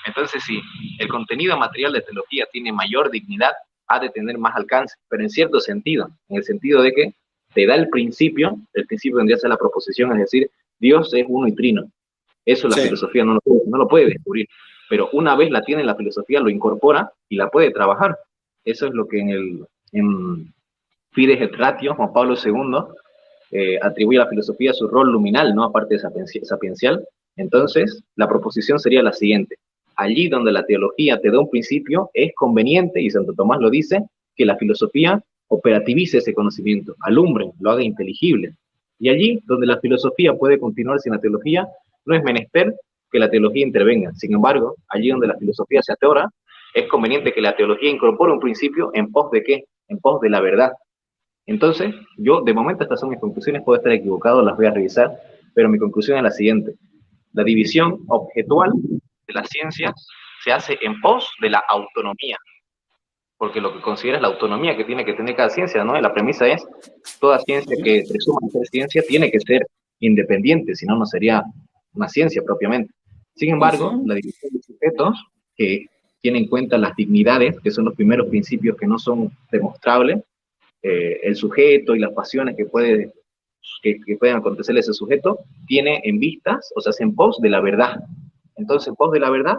Entonces, si el contenido material de teología tiene mayor dignidad, ha de tener más alcance, pero en cierto sentido, en el sentido de que te da el principio vendría a ser la proposición, es decir, Dios es uno y trino. Eso la filosofía no lo puede descubrir, pero una vez la tiene la filosofía, lo incorpora y la puede trabajar. Eso es lo que en Fides et Ratio, Juan Pablo II, atribuye a la filosofía su rol luminal, ¿no? Aparte de sapiencial. Entonces, la proposición sería la siguiente. Allí donde la teología te da un principio, es conveniente, y Santo Tomás lo dice, que la filosofía operativice ese conocimiento, alumbre, lo haga inteligible. Y allí donde la filosofía puede continuar sin la teología, no es menester que la teología intervenga. Sin embargo, allí donde la filosofía se atora, es conveniente que la teología incorpore un principio en pos de ¿qué? En pos de la verdad. Entonces, yo, de momento, estas son mis conclusiones, puedo estar equivocado, las voy a revisar, pero mi conclusión es la siguiente. La división objetual de las ciencias se hace en pos de la autonomía. porque lo que considera es la autonomía que tiene que tener cada ciencia, ¿no? Y la premisa es, toda ciencia que presuma ser ciencia tiene que ser independiente, si no, no sería una ciencia propiamente. Sin embargo, la división de sujetos, que tiene en cuenta las dignidades, que son los primeros principios que no son demostrables, el sujeto y las pasiones que pueden acontecerle a ese sujeto, tiene en vistas, o sea, en pos de la verdad. Entonces, en pos de la verdad,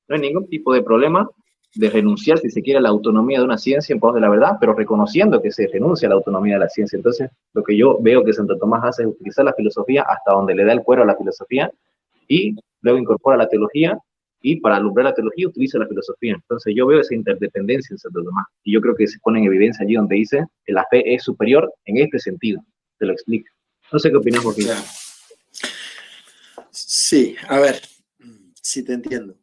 no hay ningún tipo de problema de renunciar, si se quiere, a la autonomía de una ciencia en pos de la verdad, pero reconociendo que se renuncia a la autonomía de la ciencia. Entonces, lo que yo veo que Santo Tomás hace es utilizar la filosofía hasta donde le da el cuero a la filosofía y luego incorpora la teología y para alumbrar la teología utiliza la filosofía. Entonces yo veo esa interdependencia en Santo Tomás y yo creo que se pone en evidencia allí donde dice que la fe es superior en este sentido. Te lo explico. No sé qué opinas, Joaquín. Claro. Sí, a ver, sí te entiendo.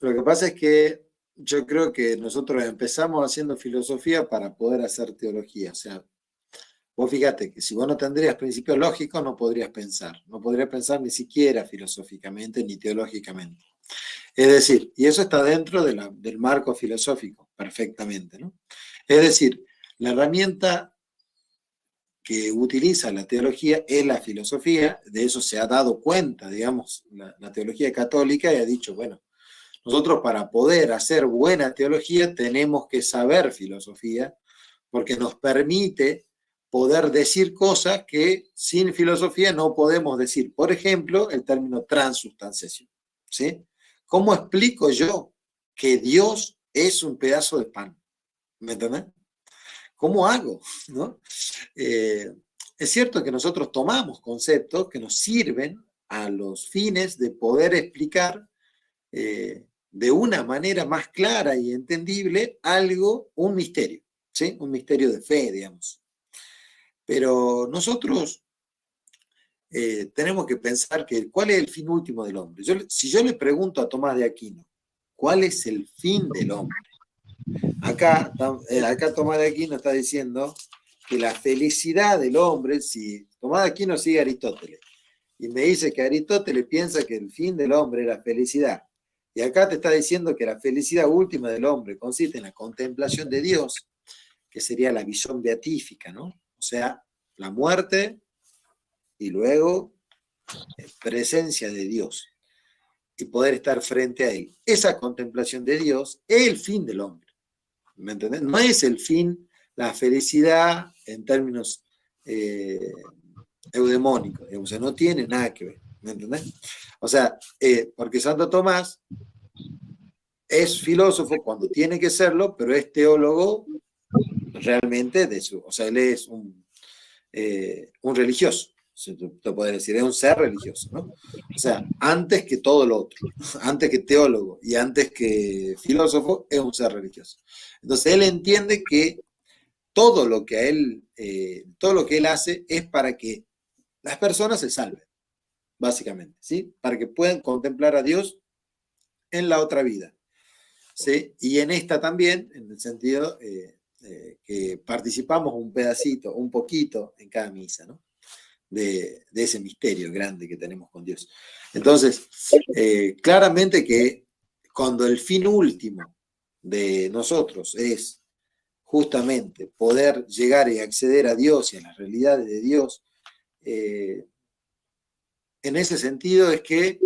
Lo que pasa es que yo creo que nosotros empezamos haciendo filosofía para poder hacer teología. O sea, vos fíjate que si vos no tendrías principios lógicos, no podrías pensar ni siquiera filosóficamente ni teológicamente. Es decir, y eso está dentro del marco filosófico, perfectamente, ¿no? Es decir, la herramienta que utiliza la teología es la filosofía, de eso se ha dado cuenta, digamos, la teología católica y ha dicho, bueno, nosotros para poder hacer buena teología tenemos que saber filosofía, porque nos permite poder decir cosas que sin filosofía no podemos decir. Por ejemplo, el término transubstanciación, ¿sí? ¿Cómo explico yo que Dios es un pedazo de pan? ¿Me entendés? ¿Cómo hago? ¿No? Es cierto que nosotros tomamos conceptos que nos sirven a los fines de poder explicar de una manera más clara y entendible algo, un misterio, ¿sí? Un misterio de fe, digamos. Pero nosotros tenemos que pensar que ¿cuál es el fin último del hombre? Si yo le pregunto a Tomás de Aquino, ¿cuál es el fin del hombre? Acá Tomás de Aquino está diciendo que la felicidad del hombre, si Tomás de Aquino sigue a Aristóteles, y me dice que Aristóteles piensa que el fin del hombre es la felicidad, y acá te está diciendo que la felicidad última del hombre consiste en la contemplación de Dios, que sería la visión beatífica, ¿no? O sea, la muerte y luego presencia de Dios y poder estar frente a Él. Esa contemplación de Dios es el fin del hombre. ¿Me entendés? No es el fin, la felicidad en términos eudemónicos, digamos, o sea, no tiene nada que ver. ¿Me entendés? O sea, porque Santo Tomás es filósofo cuando tiene que serlo, pero es teólogo realmente o sea, él es un religioso, te puedes decir, es un ser religioso, ¿no? O sea, antes que todo lo otro, antes que teólogo y antes que filósofo, es un ser religioso. Entonces él entiende que todo lo que él hace es para que las personas se salven, básicamente, ¿sí? Para que puedan contemplar a Dios en la otra vida, ¿sí? Y en esta también, en el sentido que participamos un pedacito, un poquito en cada misa, ¿no? De ese misterio grande que tenemos con Dios. Entonces, claramente que cuando el fin último de nosotros es justamente poder llegar y acceder a Dios y a las realidades de Dios, en ese sentido es que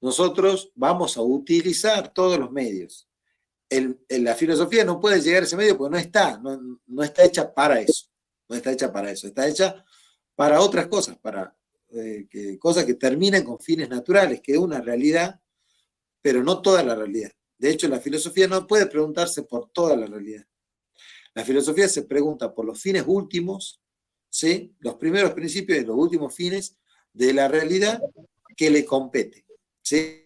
nosotros vamos a utilizar todos los medios. La filosofía no puede llegar a ese medio porque no está hecha para eso. No está hecha para eso. Está hecha para otras cosas, para cosas que terminen con fines naturales, que es una realidad, pero no toda la realidad. De hecho, la filosofía no puede preguntarse por toda la realidad. La filosofía se pregunta por los fines últimos, ¿sí? Los primeros principios y los últimos fines de la realidad que le compete, ¿sí?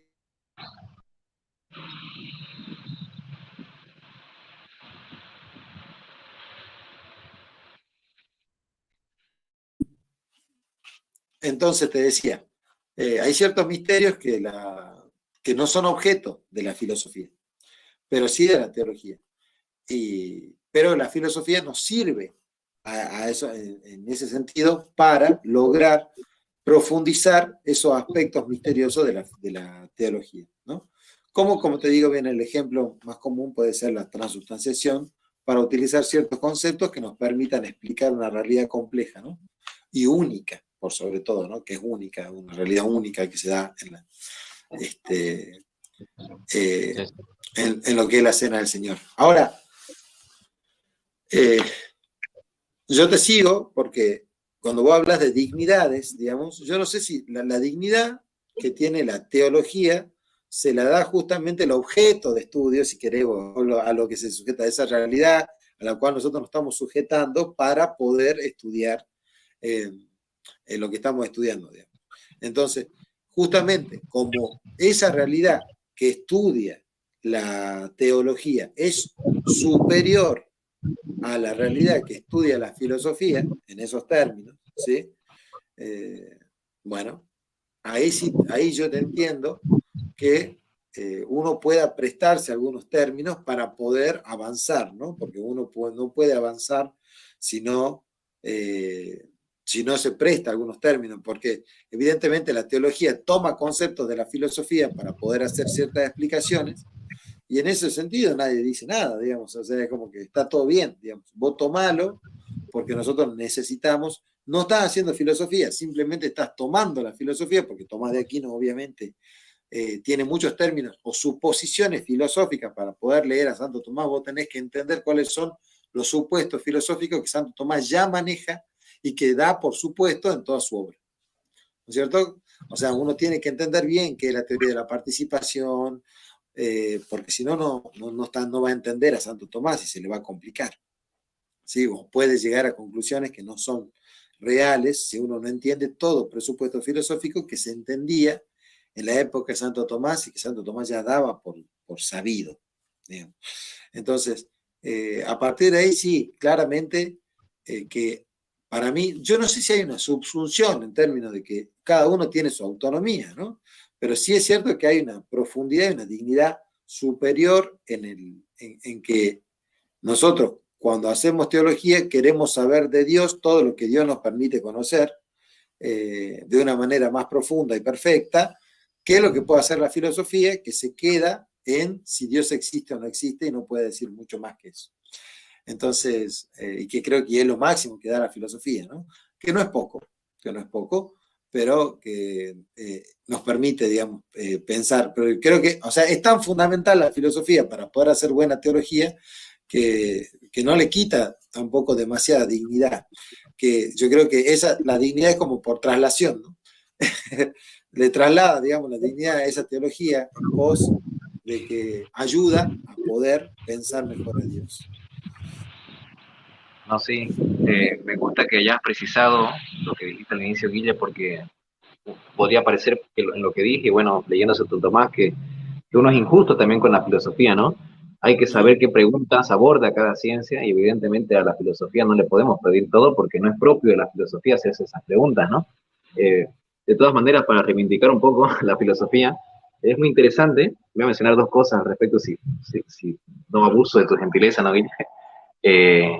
Entonces te decía, hay ciertos misterios que no son objeto de la filosofía, pero sí de la teología. Pero la filosofía nos sirve a eso, en ese sentido para lograr profundizar esos aspectos misteriosos de la teología, ¿no? Como te digo bien, el ejemplo más común puede ser la transubstanciación para utilizar ciertos conceptos que nos permitan explicar una realidad compleja, ¿no? Y única, por sobre todo, ¿no? Que es única, una realidad única que se da eh, en lo que es la cena del Señor. Ahora, yo te sigo porque cuando vos hablas de dignidades, digamos, yo no sé si la dignidad que tiene la teología se la da justamente el objeto de estudio, si queremos, a lo que se sujeta a esa realidad a la cual nosotros nos estamos sujetando para poder estudiar lo que estamos estudiando, digamos. Entonces, justamente como esa realidad que estudia la teología es superior a la realidad que estudia la filosofía, en esos términos, ¿sí? Bueno, ahí sí, ahí yo te entiendo que uno pueda prestarse a algunos términos para poder avanzar, ¿no? Porque uno no puede avanzar si no, si no se presta a algunos términos, porque evidentemente la teología toma conceptos de la filosofía para poder hacer ciertas explicaciones, y en ese sentido nadie dice nada, digamos, o sea, es como que está todo bien, digamos, vos tomalo, porque nosotros necesitamos, no estás haciendo filosofía, simplemente estás tomando la filosofía, porque Tomás de Aquino obviamente tiene muchos términos o suposiciones filosóficas para poder leer a Santo Tomás, vos tenés que entender cuáles son los supuestos filosóficos que Santo Tomás ya maneja y que da por supuesto en toda su obra, ¿no es cierto? O sea, uno tiene que entender bien qué es la teoría de la participación, porque si no, no va a entender a Santo Tomás y se le va a complicar. ¿Sí? O puede llegar a conclusiones que no son reales si uno no entiende todo presupuesto filosófico que se entendía en la época de Santo Tomás y que Santo Tomás ya daba por sabido. Digamos. Entonces, a partir de ahí sí, claramente que para mí, yo no sé si hay una subsunción en términos de que cada uno tiene su autonomía, ¿no? Pero sí es cierto que hay una profundidad y una dignidad superior en que nosotros, cuando hacemos teología, queremos saber de Dios todo lo que Dios nos permite conocer de una manera más profunda y perfecta, que es lo que puede hacer la filosofía, que se queda en si Dios existe o no existe y no puede decir mucho más que eso. Entonces, y que creo que es lo máximo que da la filosofía, ¿no? Que no es poco, pero que nos permite, digamos, pensar. Pero creo que, o sea, es tan fundamental la filosofía para poder hacer buena teología que no le quita tampoco demasiada dignidad. Que yo creo que la dignidad es como por traslación, ¿no? Le traslada, digamos, la dignidad a esa teología en pos de que ayuda a poder pensar mejor a Dios. No, sí, me gusta que hayas precisado lo que dijiste al inicio, Guille, porque podría parecer que en lo que dije, bueno, leyendo Santo Tomás, que uno es injusto también con la filosofía, ¿no? Hay que saber qué preguntas aborda cada ciencia y evidentemente a la filosofía no le podemos pedir todo porque no es propio de la filosofía hacerse esas preguntas, ¿no? De todas maneras, para reivindicar un poco la filosofía, es muy interesante. Voy a mencionar dos cosas al respecto, si no abuso de tu gentileza, ¿no, Guille? Eh,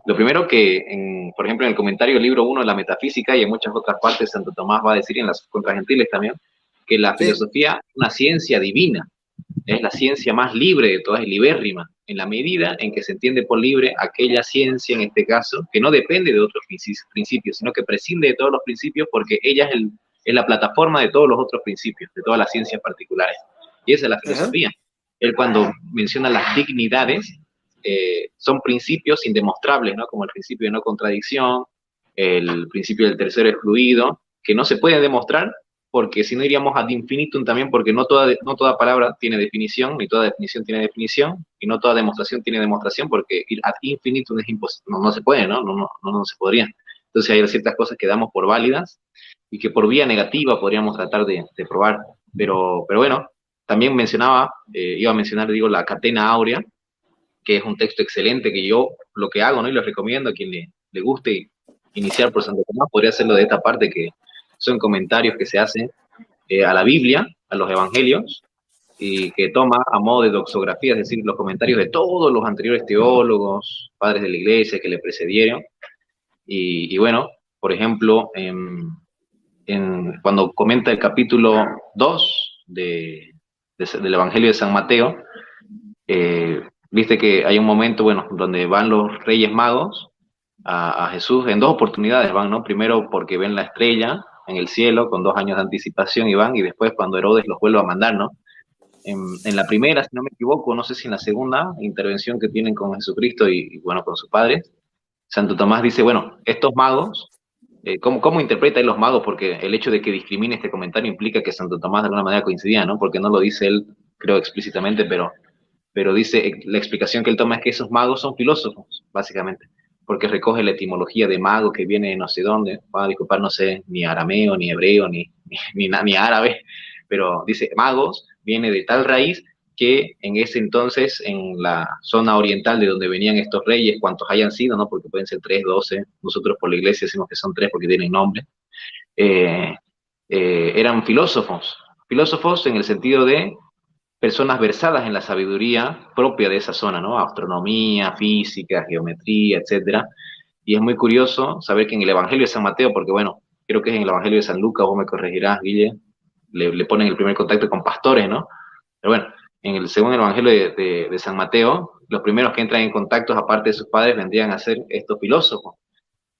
lo primero que, por ejemplo, en el comentario del libro 1 de la metafísica y en muchas otras partes, Santo Tomás va a decir, en las contragentiles también, que la filosofía es una ciencia divina, es la ciencia más libre de todas, es libérrima, en la medida en que se entiende por libre aquella ciencia, en este caso, que no depende de otros principios, sino que prescinde de todos los principios porque ella es la plataforma de todos los otros principios, de todas las ciencias particulares. Y esa es la filosofía. Él cuando menciona las dignidades, son principios indemostrables, ¿no? Como el principio de no contradicción, el principio del tercero excluido, que no se puede demostrar porque si no iríamos ad infinitum también, porque no toda palabra tiene definición, ni toda definición tiene definición, y no toda demostración tiene demostración, porque ir ad infinitum es imposible, no se puede, no se podría. Entonces hay ciertas cosas que damos por válidas y que por vía negativa podríamos tratar de probar. Pero bueno, también iba a mencionar, digo, la Catena Áurea, que es un texto excelente que yo lo que hago, ¿no? Y lo recomiendo a quien le guste iniciar por Santo Tomás, podría hacerlo de esta parte que son comentarios que se hacen a la Biblia, a los evangelios, y que toma a modo de doxografía, es decir, los comentarios de todos los anteriores teólogos, padres de la iglesia que le precedieron. Y bueno, por ejemplo, cuando comenta el capítulo 2 de del Evangelio de San Mateo, viste que hay un momento, bueno, donde van los Reyes Magos a Jesús en dos oportunidades van, ¿no? Primero porque ven la estrella en el cielo con 2 años de anticipación y van, y después cuando Herodes los vuelve a mandar, ¿no? En la primera, si no me equivoco, no sé si en la segunda intervención que tienen con Jesucristo y bueno, con su padre, Santo Tomás dice, bueno, estos magos, ¿cómo interpreta él los magos? Porque el hecho de que discrimine este comentario implica que Santo Tomás de alguna manera coincidía, ¿no? Porque no lo dice él, creo explícitamente, pero dice, la explicación que él toma es que esos magos son filósofos, básicamente, porque recoge la etimología de mago que viene de no sé dónde, va a disculpar, no sé, ni arameo, ni hebreo, ni árabe, pero dice magos, viene de tal raíz que en ese entonces, en la zona oriental de donde venían estos reyes, cuantos hayan sido, ¿no? Porque pueden ser 3, 12, nosotros por la iglesia decimos que son 3 porque tienen nombre, eh, eran filósofos en el sentido de personas versadas en la sabiduría propia de esa zona, ¿no? Astronomía, física, geometría, etcétera. Y es muy curioso saber que en el Evangelio de San Mateo, porque bueno, creo que es en el Evangelio de San Lucas, vos me corregirás, Guille, le ponen el primer contacto con pastores, ¿no? Pero bueno, según el Evangelio de San Mateo, los primeros que entran en contacto, aparte de sus padres, vendrían a ser estos filósofos,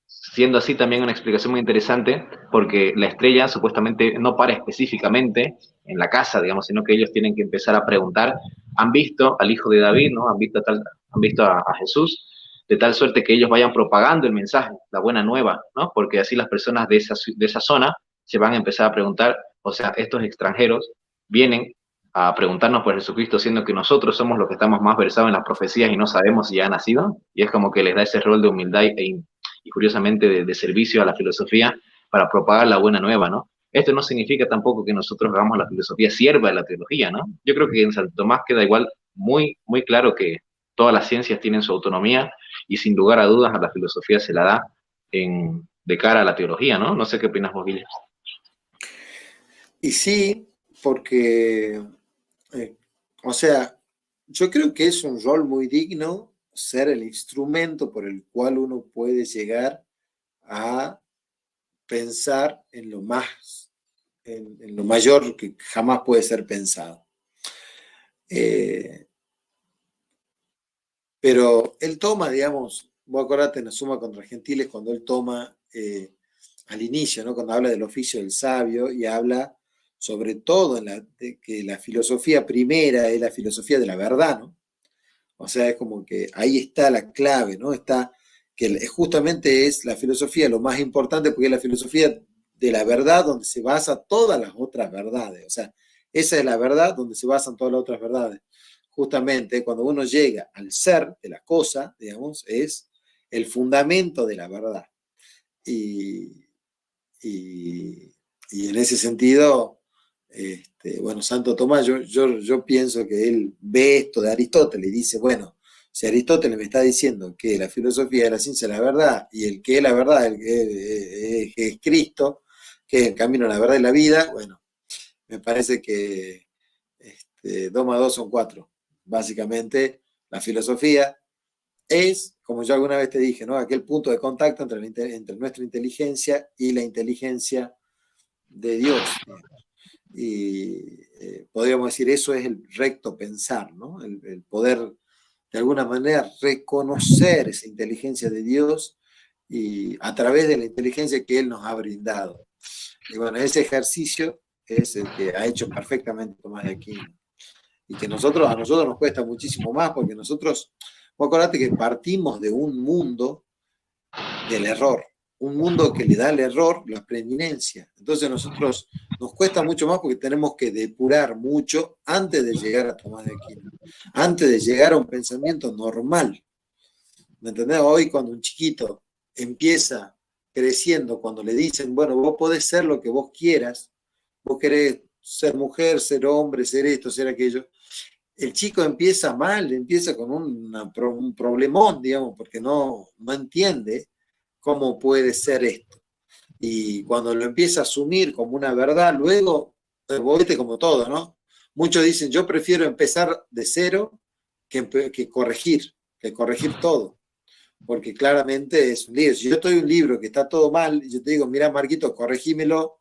siendo así también una explicación muy interesante, porque la estrella supuestamente no para específicamente en la casa, digamos, sino que ellos tienen que empezar a preguntar, han visto al hijo de David, ¿no? Han visto a Jesús, de tal suerte que ellos vayan propagando el mensaje, la buena nueva, ¿no? Porque así las personas de esa zona se van a empezar a preguntar, o sea, estos extranjeros vienen a preguntarnos por Jesucristo, siendo que nosotros somos los que estamos más versados en las profecías y no sabemos si ya ha nacido, y es como que les da ese rol de humildad y curiosamente de servicio a la filosofía para propagar la buena nueva, ¿no? Esto no significa tampoco que nosotros hagamos la filosofía sierva de la teología, ¿no? Yo creo que en Santo Tomás queda igual muy claro que todas las ciencias tienen su autonomía y sin lugar a dudas a la filosofía se la da de cara a la teología, ¿no? No sé qué opinas vos, Guillermo. Y sí, porque, o sea, yo creo que es un rol muy digno ser el instrumento por el cual uno puede llegar a pensar en lo más, en lo mayor que jamás puede ser pensado. Pero él toma, digamos, vos acordate en la Suma contra Gentiles, cuando él toma al inicio, ¿no? Cuando habla del oficio del sabio y habla sobre todo de que la filosofía primera es la filosofía de la verdad, ¿no? O sea, es como que ahí está la clave, ¿no? Está que justamente es la filosofía lo más importante porque es la filosofía de la verdad donde se basa todas las otras verdades. O sea, esa es la verdad donde se basan todas las otras verdades. Justamente cuando uno llega al ser de la cosa, digamos, es el fundamento de la verdad. Y, y en ese sentido, bueno, Santo Tomás, yo pienso que él ve esto de Aristóteles y dice, bueno, si Aristóteles me está diciendo que la filosofía es la ciencia de la verdad y el que es la verdad es Cristo, que es el camino a la verdad y la vida, bueno, me parece que 2 más 2 son 4. Básicamente, la filosofía es, como yo alguna vez te dije, ¿no? Aquel punto de contacto entre nuestra inteligencia y la inteligencia de Dios. Y podríamos decir, eso es el recto pensar, ¿no? El poder, de alguna manera, reconocer esa inteligencia de Dios y a través de la inteligencia que Él nos ha brindado. Y bueno, ese ejercicio es el que ha hecho perfectamente Tomás de Aquino. Y que a nosotros nos cuesta muchísimo más, porque nosotros, vos acordate que partimos de un mundo del error, un mundo que le da al error la preeminencia. Entonces nosotros nos cuesta mucho más porque tenemos que depurar mucho antes de llegar a Tomás de Aquino, antes de llegar a un pensamiento normal. ¿Me entendés? Hoy cuando un chiquito empieza creciendo, cuando le dicen, bueno, vos podés ser lo que vos quieras, vos querés ser mujer, ser hombre, ser esto, ser aquello, el chico empieza mal, empieza con un problemón, digamos, porque no entiende cómo puede ser esto. Y cuando lo empieza a asumir como una verdad, luego, vos viste como todo, ¿no? Muchos dicen, yo prefiero empezar de cero que corregir todo, porque claramente es un libro. Si yo estoy un libro que está todo mal, y yo te digo, mira, Marquito, corregímelo,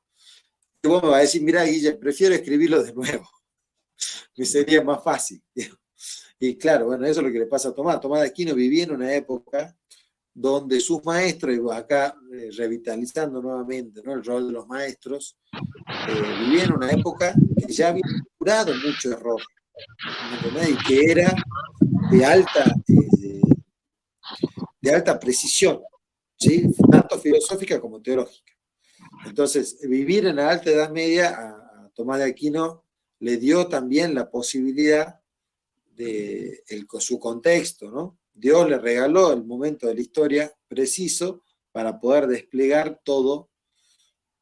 y vos me vas a decir, mira, Guille, prefiero escribirlo de nuevo. me sería más fácil. Y claro, bueno, eso es lo que le pasa a Tomás. Tomás de Aquino vivía en una época donde sus maestros, y acá revitalizando nuevamente, ¿no?, el rol de los maestros, vivían en una época que ya había curado mucho error, ¿me entendés? Y que era de alta precisión, ¿sí?, tanto filosófica como teológica. Entonces, vivir en la Alta Edad Media a Tomás de Aquino le dio también la posibilidad de su contexto, ¿no? Dios le regaló el momento de la historia preciso para poder desplegar todos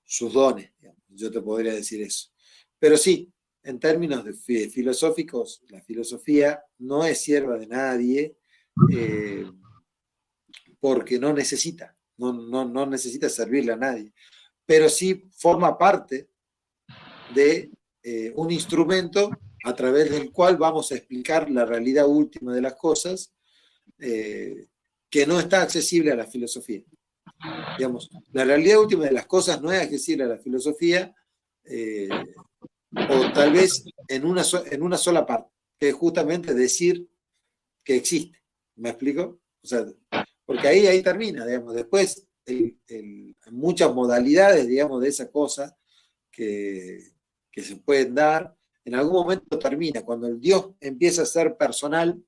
sus dones, digamos. Yo te podría decir eso. Pero sí, en términos filosóficos, la filosofía no es sierva de nadie, porque no necesita, no necesita servirle a nadie, pero sí forma parte de un instrumento a través del cual vamos a explicar la realidad última de las cosas, que no está accesible a la filosofía. Digamos, la realidad última de las cosas no es accesible a la filosofía, o tal vez en una sola parte, que es justamente decir que existe. ¿Me explico? O sea, porque ahí termina, digamos. Después, muchas modalidades, digamos, de esa cosa que se pueden dar, en algún momento termina. Cuando el Dios empieza a ser personal,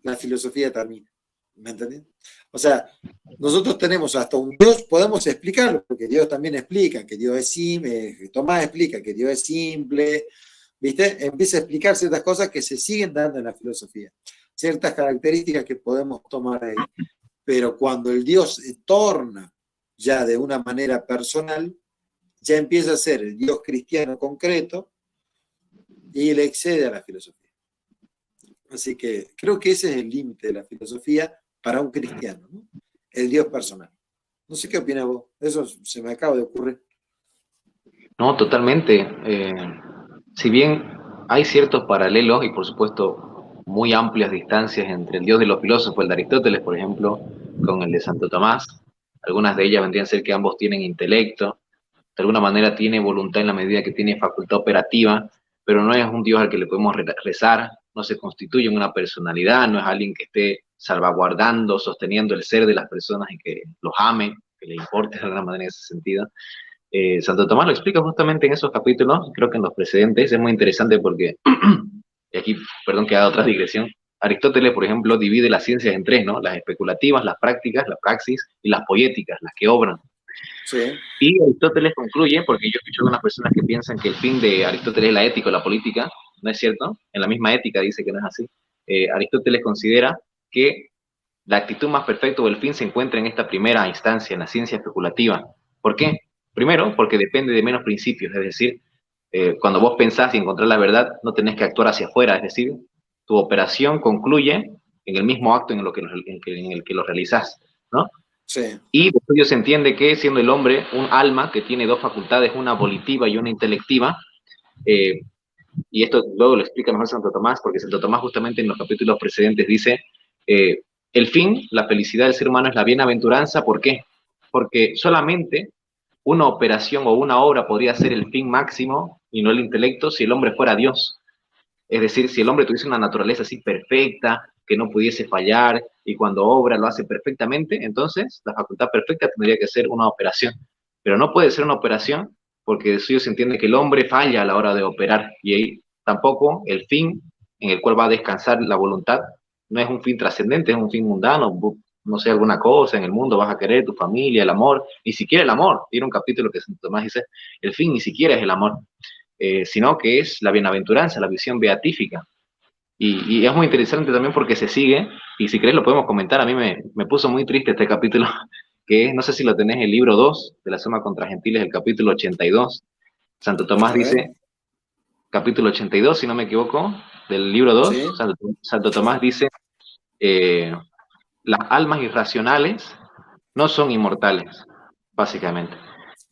la filosofía termina. ¿Me entendés? O sea, nosotros tenemos hasta un Dios, podemos explicarlo, porque Dios también explica que Dios es simple, Tomás explica que Dios es simple, ¿viste? Empieza a explicar ciertas cosas que se siguen dando en la filosofía, ciertas características que podemos tomar ahí. Pero cuando el Dios se torna ya de una manera personal, ya empieza a ser el Dios cristiano concreto y le excede a la filosofía. Así que creo que ese es el límite de la filosofía para un cristiano, ¿no? El Dios personal. No sé qué opinas vos, eso se me acaba de ocurrir. No, totalmente. Si bien hay ciertos paralelos y por supuesto muy amplias distancias entre el Dios de los filósofos, el de Aristóteles, por ejemplo, con el de Santo Tomás, algunas de ellas vendrían a ser que ambos tienen intelecto, de alguna manera tiene voluntad en la medida que tiene facultad operativa, pero no es un Dios al que le podemos rezar, no se constituye en una personalidad, no es alguien que esté salvaguardando, sosteniendo el ser de las personas y que los ame, que le importe de alguna manera en ese sentido. Santo Tomás lo explica justamente en esos capítulos, creo que en los precedentes, es muy interesante porque, y aquí, perdón que haga otra digresión, Aristóteles, por ejemplo, divide las ciencias en tres, ¿no? Las especulativas, las prácticas, la praxis, y las poéticas, las que obran. Sí. Y Aristóteles concluye, porque yo escucho a algunas personas que piensan que el fin de Aristóteles es la ética o la política, no es cierto, en la misma ética dice que no es así. Aristóteles considera que la actitud más perfecta o el fin se encuentra en esta primera instancia, en la ciencia especulativa. ¿Por qué? Primero, porque depende de menos principios, es decir, cuando vos pensás y encontrás la verdad, no tenés que actuar hacia afuera, es decir, tu operación concluye en el mismo acto en el que lo realizás, ¿no? Sí. Y de ello se entiende que siendo el hombre un alma que tiene dos facultades, una volitiva y una intelectiva, y esto luego lo explica mejor Santo Tomás, porque Santo Tomás justamente en los capítulos precedentes dice, el fin, la felicidad del ser humano es la bienaventuranza. ¿Por qué? Porque solamente una operación o una obra podría ser el fin máximo y no el intelecto si el hombre fuera Dios. Es decir, si el hombre tuviese una naturaleza así perfecta, que no pudiese fallar, y cuando obra lo hace perfectamente, entonces la facultad perfecta tendría que ser una operación. Pero no puede ser una operación porque de suyo se entiende que el hombre falla a la hora de operar, y ahí tampoco el fin en el cual va a descansar la voluntad no es un fin trascendente, es un fin mundano, no sé, alguna cosa en el mundo vas a querer, tu familia, el amor, ni siquiera el amor. Tiene un capítulo que Santo Tomás dice, el fin ni siquiera es el amor. Sino que es la bienaventuranza, la visión beatífica. Y es muy interesante también porque se sigue, y si querés lo podemos comentar, a mí me puso muy triste este capítulo, que es, no sé si lo tenés, el libro 2 de la Suma contra Gentiles, el capítulo 82. Santo Tomás dice, capítulo 82, si no me equivoco, del libro 2, ¿Sí? Santo Tomás dice, las almas irracionales no son inmortales, básicamente.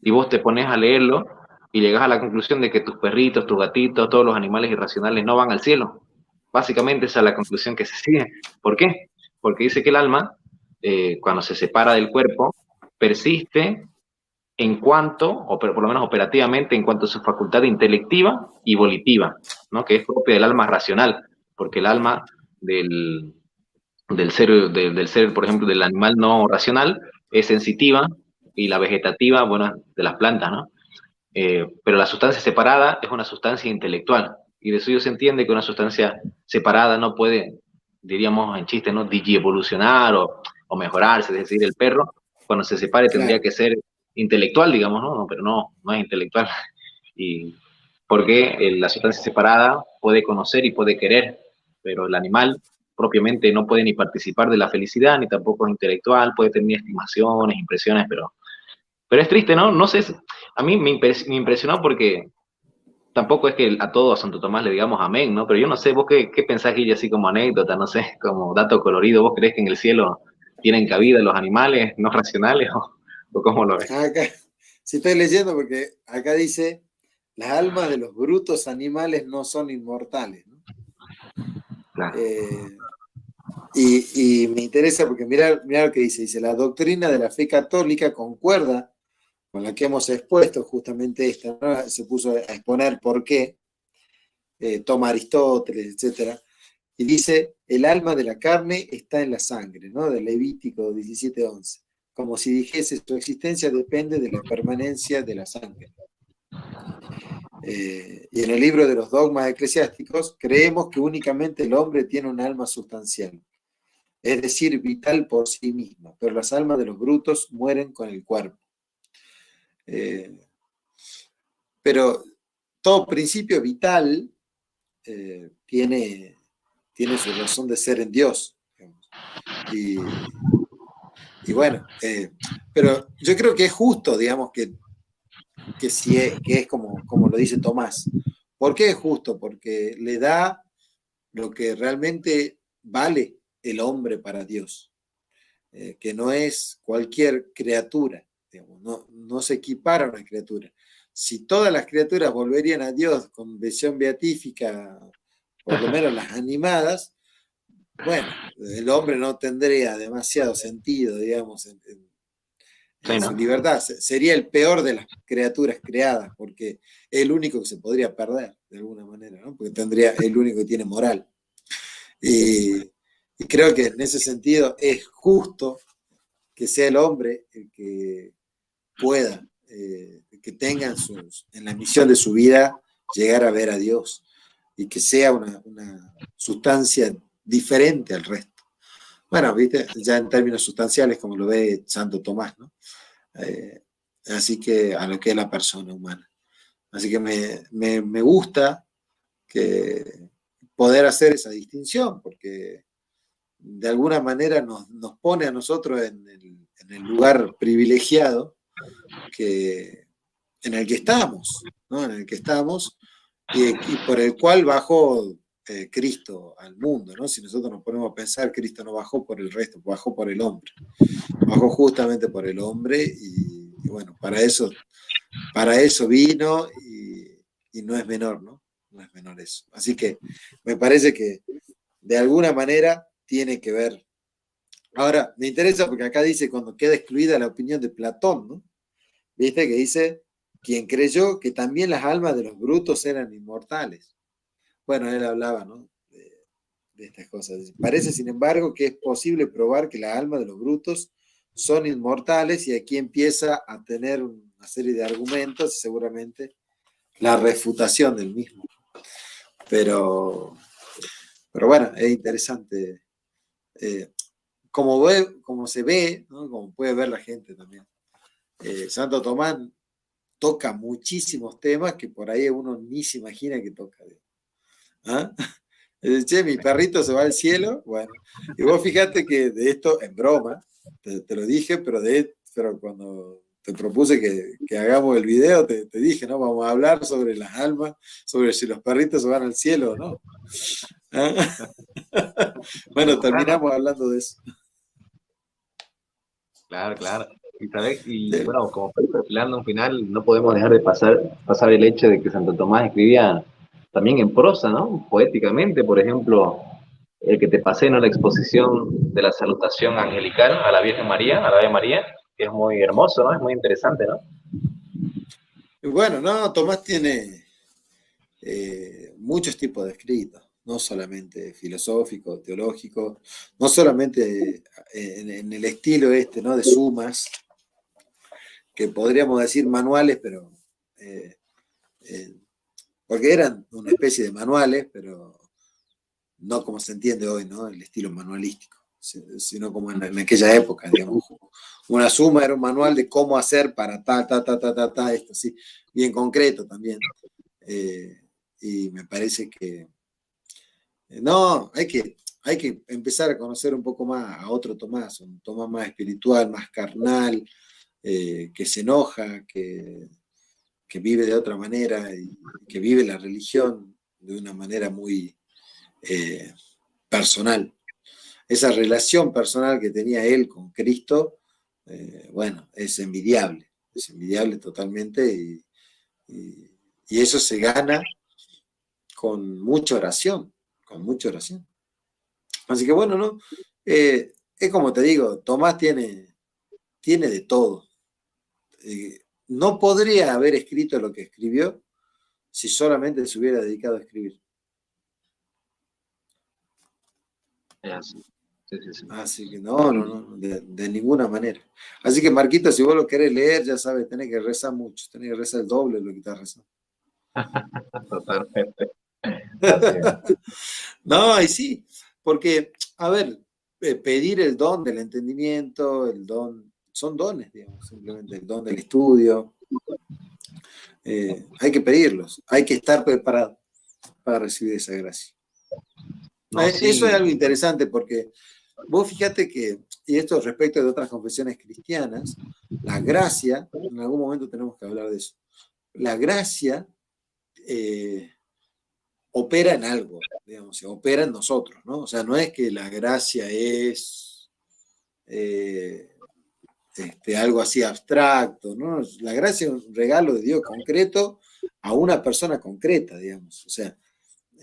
Y vos te pones a leerlo y llegas a la conclusión de que tus perritos, tus gatitos, todos los animales irracionales no van al cielo. Básicamente esa es la conclusión que se sigue. ¿Por qué? Porque dice que el alma, cuando se separa del cuerpo, persiste en cuanto, o por lo menos operativamente, en cuanto a su facultad intelectiva y volitiva, ¿no? Que es propia del alma racional, porque el alma del, del ser, por ejemplo, del animal no racional, es sensitiva, y la vegetativa, bueno, de las plantas, ¿no? Pero la sustancia separada es una sustancia intelectual, y de eso se entiende que una sustancia separada no puede, diríamos en chiste, ¿no? Digievolucionar o mejorarse, es decir, el perro, cuando se separe tendría Claro, que ser intelectual, digamos, ¿no? Pero no es intelectual. Y porque la sustancia separada puede conocer y puede querer, pero el animal propiamente no puede ni participar de la felicidad, ni tampoco es intelectual, puede tener estimaciones, impresiones, pero es triste, ¿no? No sé, a mí me impresionó porque tampoco es que a todo a Santo Tomás le digamos amén, ¿no? Pero yo no sé, vos qué pensás, Guille, así como anécdota, no sé, como dato colorido, ¿vos creés que en el cielo tienen cabida los animales no racionales o cómo lo ves? acá, si estoy leyendo porque acá dice, las almas de los brutos animales no son inmortales, ¿no? Claro. Y me interesa porque mira lo que dice, la doctrina de la fe católica concuerda con la que hemos expuesto, justamente esta, ¿no? Se puso a exponer por qué, toma Aristóteles, etcétera, y dice, el alma de la carne está en la sangre, ¿no? Del Levítico 17:11, como si dijese, su existencia depende de la permanencia de la sangre. Y en el libro de los dogmas eclesiásticos, creemos que únicamente el hombre tiene un alma sustancial, es decir, vital por sí misma, pero las almas de los brutos mueren con el cuerpo. Pero todo principio vital tiene su razón de ser en Dios. Y bueno, pero yo creo que es justo, digamos, que es como lo dice Tomás. ¿Por qué es justo? Porque le da lo que realmente vale el hombre para Dios, que no es cualquier criatura, digamos, no se equipara a una criatura. Si todas las criaturas volverían a Dios con visión beatífica, por lo menos las animadas, bueno, el hombre no tendría demasiado sentido, digamos, Sí, su ¿no? libertad. Sería el peor de las criaturas creadas, porque es el único que se podría perder, de alguna manera, ¿no? Porque tendría el único que tiene moral. Y, y creo que en ese sentido es justo que sea el hombre el que pueda, que tenga en la misión de su vida llegar a ver a Dios y que sea una sustancia diferente al resto. Bueno, viste, ya en términos sustanciales, como lo ve Santo Tomás, ¿no? Eh, así que a lo que es la persona humana. Así que me gusta que poder hacer esa distinción, porque de alguna manera nos pone a nosotros en el lugar privilegiado que, en el que estamos, ¿no? En el que estamos y por el cual bajó Cristo al mundo, ¿no? Si nosotros nos ponemos a pensar, Cristo no bajó por el resto, bajó por el hombre, bajó justamente por el hombre y bueno, para eso vino y no es menor, ¿no? No es menor eso. Así que me parece que de alguna manera tiene que ver. Ahora, me interesa porque acá dice cuando queda excluida la opinión de Platón, ¿no? Viste que dice, quien creyó que también las almas de los brutos eran inmortales. Bueno, él hablaba, ¿no? De estas cosas. Parece, sin embargo, que es posible probar que las almas de los brutos son inmortales y aquí empieza a tener una serie de argumentos, seguramente la refutación del mismo. Pero, pero bueno, es interesante como se ve, ¿no? Como puede ver la gente también. Santo Tomás toca muchísimos temas que por ahí uno ni se imagina que toca. ¿Ah? Che, mi perrito se va al cielo. Bueno, y vos fíjate que de esto, en broma, te lo dije, pero cuando te propuse que hagamos el video, te dije, ¿no? Vamos a hablar sobre las almas, sobre si los perritos se van al cielo o no. ¿Ah? Bueno, terminamos hablando de eso. Claro, claro. Y, ¿sabes? Y Sí. bueno, como para ir perfilando un final, no podemos dejar de pasar el hecho de que Santo Tomás escribía también en prosa, ¿no? Poéticamente, por ejemplo, el que te pasé, ¿no? La exposición de la salutación angelical a la Virgen María, a la Ave María, que es muy hermoso, ¿no? Es muy interesante, ¿no? Bueno, no, Tomás tiene muchos tipos de escritos, no solamente filosóficos, teológicos, no solamente en el estilo este, ¿no? De sumas, que podríamos decir manuales, pero eh, eh, porque eran una especie de manuales, pero no como se entiende hoy, ¿no? El estilo manualístico, sino como en aquella época, digamos. Una suma era un manual de cómo hacer para esto, sí, bien concreto también. Eh, y me parece que, no, hay que empezar a conocer un poco más a otro Tomás, un Tomás más espiritual, más carnal, que se enoja, que vive de otra manera y que vive la religión de una manera muy eh, personal. Esa relación personal que tenía él con Cristo, bueno, es envidiable totalmente y eso se gana con mucha oración, con mucha oración. Así que bueno, ¿no? Es como te digo, Tomás tiene de todo. No podría haber escrito lo que escribió si solamente se hubiera dedicado a escribir. Es así. Sí, sí, sí. Así que no, de ninguna manera. Así que Marquito, si vos lo querés leer, ya sabes, tenés que rezar mucho, tenés que rezar el doble de lo que estás rezando. Totalmente. Así es. No, y sí, porque, a ver, pedir el don del entendimiento, el don, son dones, digamos, simplemente el don del estudio, hay que pedirlos, hay que estar preparado para recibir esa gracia. No, Eso es sí. algo interesante porque vos fíjate que, y esto respecto de otras confesiones cristianas, la gracia, en algún momento tenemos que hablar de eso, la gracia opera en algo, digamos, opera en nosotros, ¿no? O sea, no es que la gracia es algo así abstracto, ¿no? La gracia es un regalo de Dios concreto a una persona concreta, digamos. O sea,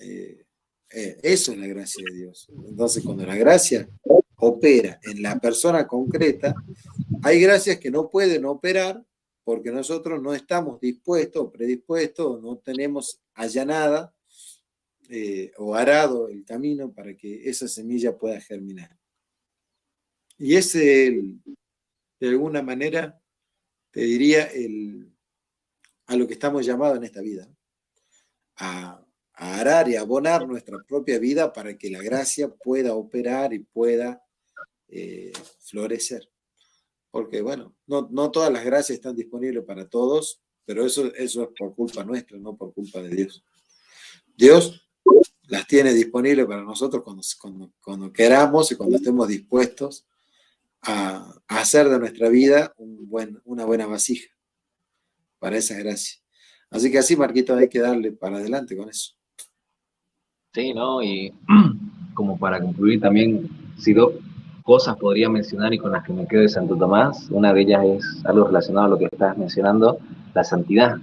eh, eso es la gracia de Dios. Entonces, cuando la gracia opera en la persona concreta, hay gracias que no pueden operar porque nosotros no estamos dispuestos o predispuestos, no tenemos allanada o arado el camino para que esa semilla pueda germinar. Y ese, de alguna manera, te diría, a lo que estamos llamados en esta vida, a arar y abonar nuestra propia vida para que la gracia pueda operar y pueda florecer. Porque, bueno, no todas las gracias están disponibles para todos, pero eso es por culpa nuestra, no por culpa de Dios. Dios las tiene disponibles para nosotros cuando queramos y cuando estemos dispuestos a hacer de nuestra vida una buena vasija para esa gracia. Así que así, Marquito, hay que darle para adelante con eso. Sí, ¿no? Y como para concluir también, si dos cosas podría mencionar y con las que me quedo de Santo Tomás, una de ellas es algo relacionado a lo que estás mencionando, la santidad.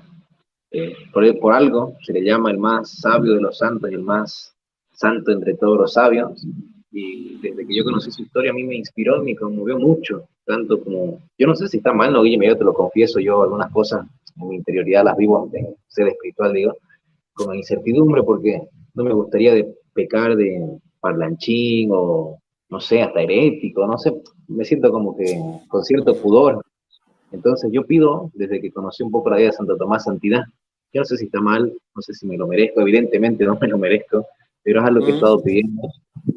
Por algo se le llama el más sabio de los santos y el más santo entre todos los sabios. Y desde que yo conocí su historia, a mí me inspiró y me conmovió mucho. Tanto como, yo no sé si está mal, no, Guillermo, yo te lo confieso, yo algunas cosas en mi interioridad las vivo en ser espiritual, digo, con incertidumbre porque no me gustaría de pecar de parlanchín o, no sé, hasta herético, no sé, me siento como que con cierto pudor. Entonces yo pido, desde que conocí un poco la vida de Santo Tomás, santidad. Yo no sé si está mal, no sé si me lo merezco, evidentemente no me lo merezco, pero es algo que he estado pidiendo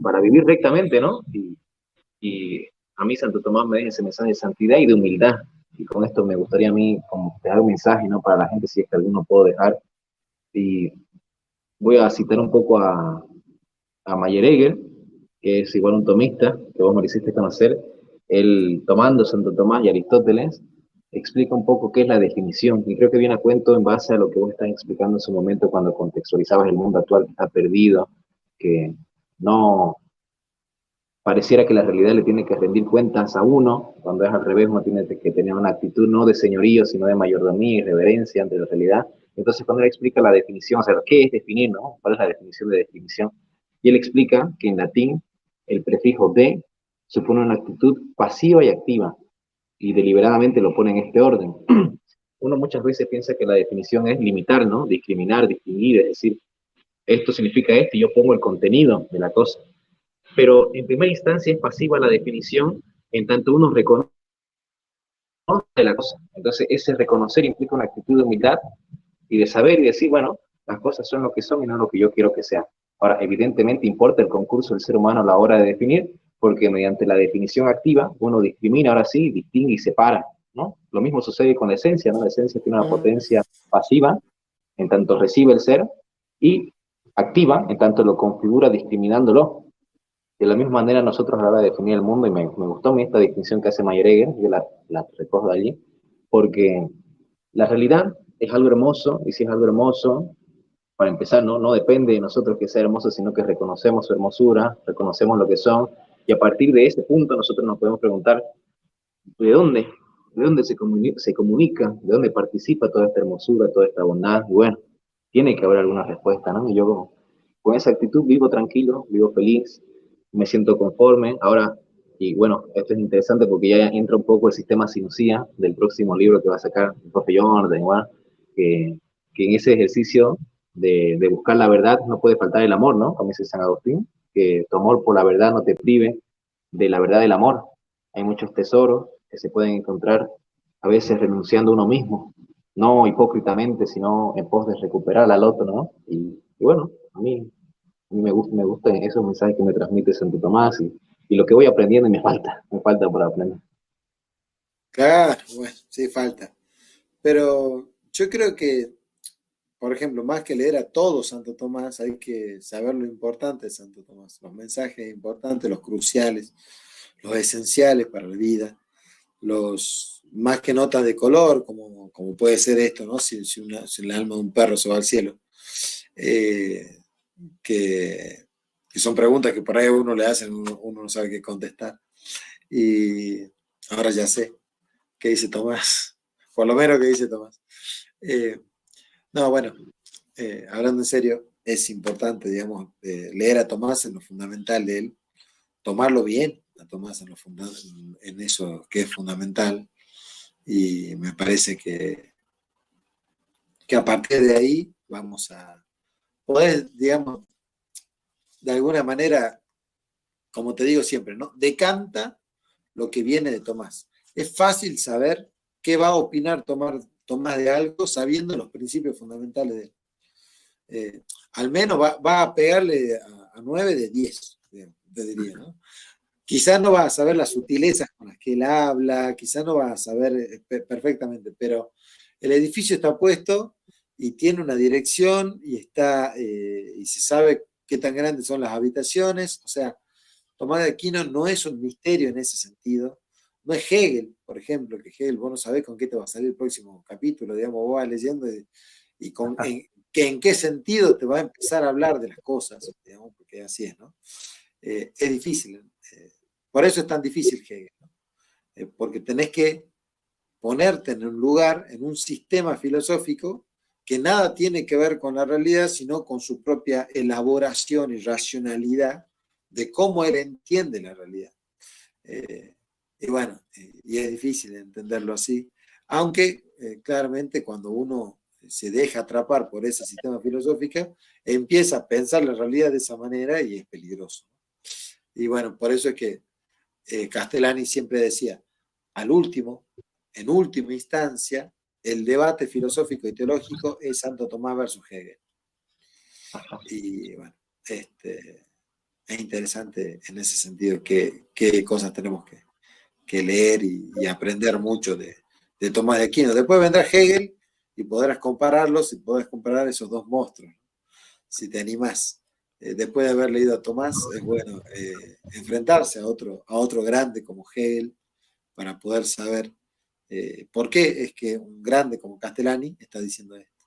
para vivir rectamente, ¿no? Y a mí Santo Tomás me deja ese mensaje de santidad y de humildad. Y con esto me gustaría a mí como dejar un mensaje, ¿no? Para la gente, si es que alguno puedo dejar. Y voy a citar un poco a Mayer Egger, que es igual un tomista, que vos me lo hiciste conocer. Él, tomando Santo Tomás y Aristóteles, explica un poco qué es la definición, y creo que viene a cuento en base a lo que vos estás explicando en su momento cuando contextualizabas el mundo actual que está perdido, que no pareciera que la realidad le tiene que rendir cuentas a uno, cuando es al revés, uno tiene que tener una actitud no de señorío, sino de mayordomía y reverencia ante la realidad. Entonces, cuando él explica la definición, o sea, ¿qué es definir, no? ¿Cuál es la definición de definición? Y él explica que en latín el prefijo de supone una actitud pasiva y activa, y deliberadamente lo pone en este orden. uno muchas veces piensa que la definición es limitar, ¿no? Discriminar, distinguir, es decir, esto significa esto y yo pongo el contenido de la cosa. Pero en primera instancia es pasiva la definición en tanto uno reconoce la cosa. Entonces ese reconocer implica una actitud de humildad y de saber y decir, bueno, las cosas son lo que son y no lo que yo quiero que sean. Ahora, evidentemente importa el concurso del ser humano a la hora de definir, porque mediante la definición activa uno discrimina, ahora sí, distingue y separa, ¿no? Lo mismo sucede con la esencia, ¿no? La esencia tiene una Mm. potencia pasiva, en tanto recibe el ser, y activa, en tanto lo configura discriminándolo. De la misma manera nosotros a la hora de definir el mundo, y me gustó a mí esta distinción que hace Mayer, yo la recojo de allí, porque la realidad es algo hermoso, y si es algo hermoso, para empezar, no depende de nosotros que sea hermoso, sino que reconocemos su hermosura, reconocemos lo que son, y a partir de ese punto nosotros nos podemos preguntar, ¿de dónde? ¿De dónde se comunica? ¿De dónde participa toda esta hermosura, toda esta bondad? Y bueno, tiene que haber alguna respuesta, ¿no? Y yo con esa actitud vivo tranquilo, vivo feliz, me siento conforme. Ahora, y bueno, esto es interesante porque ya entra un poco el sistema sinusía del próximo libro que va a sacar el profe Jordan, igual, que en ese ejercicio de buscar la verdad no puede faltar el amor, ¿no? Como dice San Agustín, que tu amor por la verdad no te prive de la verdad del amor. Hay muchos tesoros que se pueden encontrar a veces renunciando a uno mismo, no hipócritamente, sino en pos de recuperar al otro, ¿no? Y bueno, a mí me gustan esos mensajes que me transmite Santo Tomás y lo que voy aprendiendo y me falta por aprender. Claro, bueno, sí, falta. Pero yo creo que, por ejemplo, más que leer a todo Santo Tomás, hay que saber lo importante de Santo Tomás, los mensajes importantes, los cruciales, los esenciales para la vida, los más que notas de color, como puede ser esto, ¿no? Si el alma de un perro se va al cielo. Eh, que, que son preguntas que por ahí a uno le hacen, uno no sabe qué contestar. Y ahora ya sé qué dice Tomás, por lo menos qué dice Tomás. Eh, no, bueno, hablando en serio, es importante, digamos, leer a Tomás en lo fundamental de él, tomarlo bien a Tomás en eso que es fundamental, y me parece que a partir de ahí vamos a poder, digamos, de alguna manera, como te digo siempre, ¿no? Decanta lo que viene de Tomás. Es fácil saber qué va a opinar Tomás de algo sabiendo los principios fundamentales de él. Al menos va a pegarle a 9 de 10, te diría, ¿no? Quizás no va a saber las sutilezas con las que él habla, quizás no va a saber perfectamente, pero el edificio está puesto y tiene una dirección y se sabe qué tan grandes son las habitaciones. O sea, Tomás de Aquino no es un misterio en ese sentido. No es Hegel, por ejemplo, que Hegel, vos no sabés con qué te va a salir el próximo capítulo, digamos, vos vas leyendo y en qué sentido te va a empezar a hablar de las cosas, digamos, porque así es, ¿no? Es difícil. Por eso es tan difícil Hegel, ¿no? Porque tenés que ponerte en un lugar, en un sistema filosófico que nada tiene que ver con la realidad, sino con su propia elaboración y racionalidad de cómo él entiende la realidad. Eh, y bueno, y es difícil entenderlo así, aunque claramente cuando uno se deja atrapar por ese sistema filosófico, empieza a pensar la realidad de esa manera y es peligroso. Y bueno, por eso es que Castellani siempre decía, al último, en última instancia, el debate filosófico y teológico es Santo Tomás versus Hegel. Y bueno, es interesante en ese sentido qué cosas tenemos que leer y aprender mucho de Tomás de Aquino. Después vendrá Hegel y podrás compararlos y podrás comparar esos dos monstruos, si te animás. Después de haber leído a Tomás, es bueno enfrentarse a otro grande como Hegel para poder saber por qué es que un grande como Castellani está diciendo esto.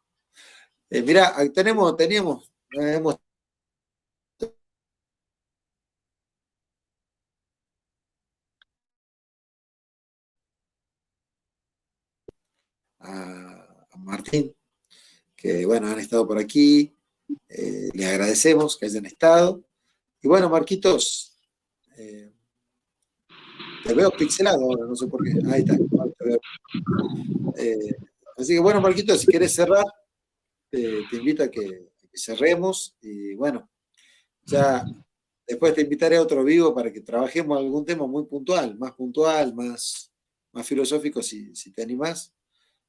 Mirá, hemos a Martín, que bueno, han estado por aquí, les agradecemos que hayan estado. Y bueno, Marquitos, eh, te veo pixelado ahora, no sé por qué. Ahí está, ahora te veo. Eh, Así que bueno, Marquito, si querés cerrar, te invito a que cerremos y bueno, ya después te invitaré a otro vivo para que trabajemos algún tema muy puntual, más filosófico, si te animás.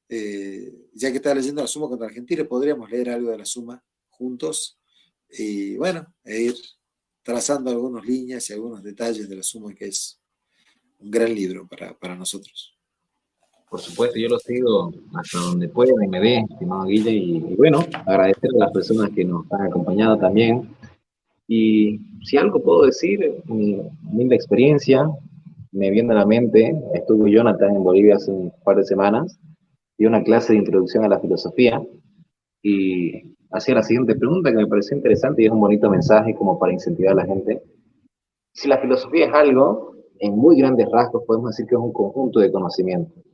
Ya que estás leyendo la Suma contra Argentina, podríamos leer algo de la Suma juntos y bueno, ir trazando algunas líneas y algunos detalles de la Suma, que es un gran libro para nosotros. Por supuesto, yo lo sigo hasta donde pueda y me dé, estimado Guille, y bueno, agradecer a las personas que nos han acompañado también. Y si algo puedo decir, mi humilde experiencia, me viene a la mente, estuvo Jonathan en Bolivia hace un par de semanas, dio una clase de introducción a la filosofía y hacía la siguiente pregunta que me pareció interesante y es un bonito mensaje como para incentivar a la gente. Si la filosofía es algo, en muy grandes rasgos podemos decir que es un conjunto de conocimientos,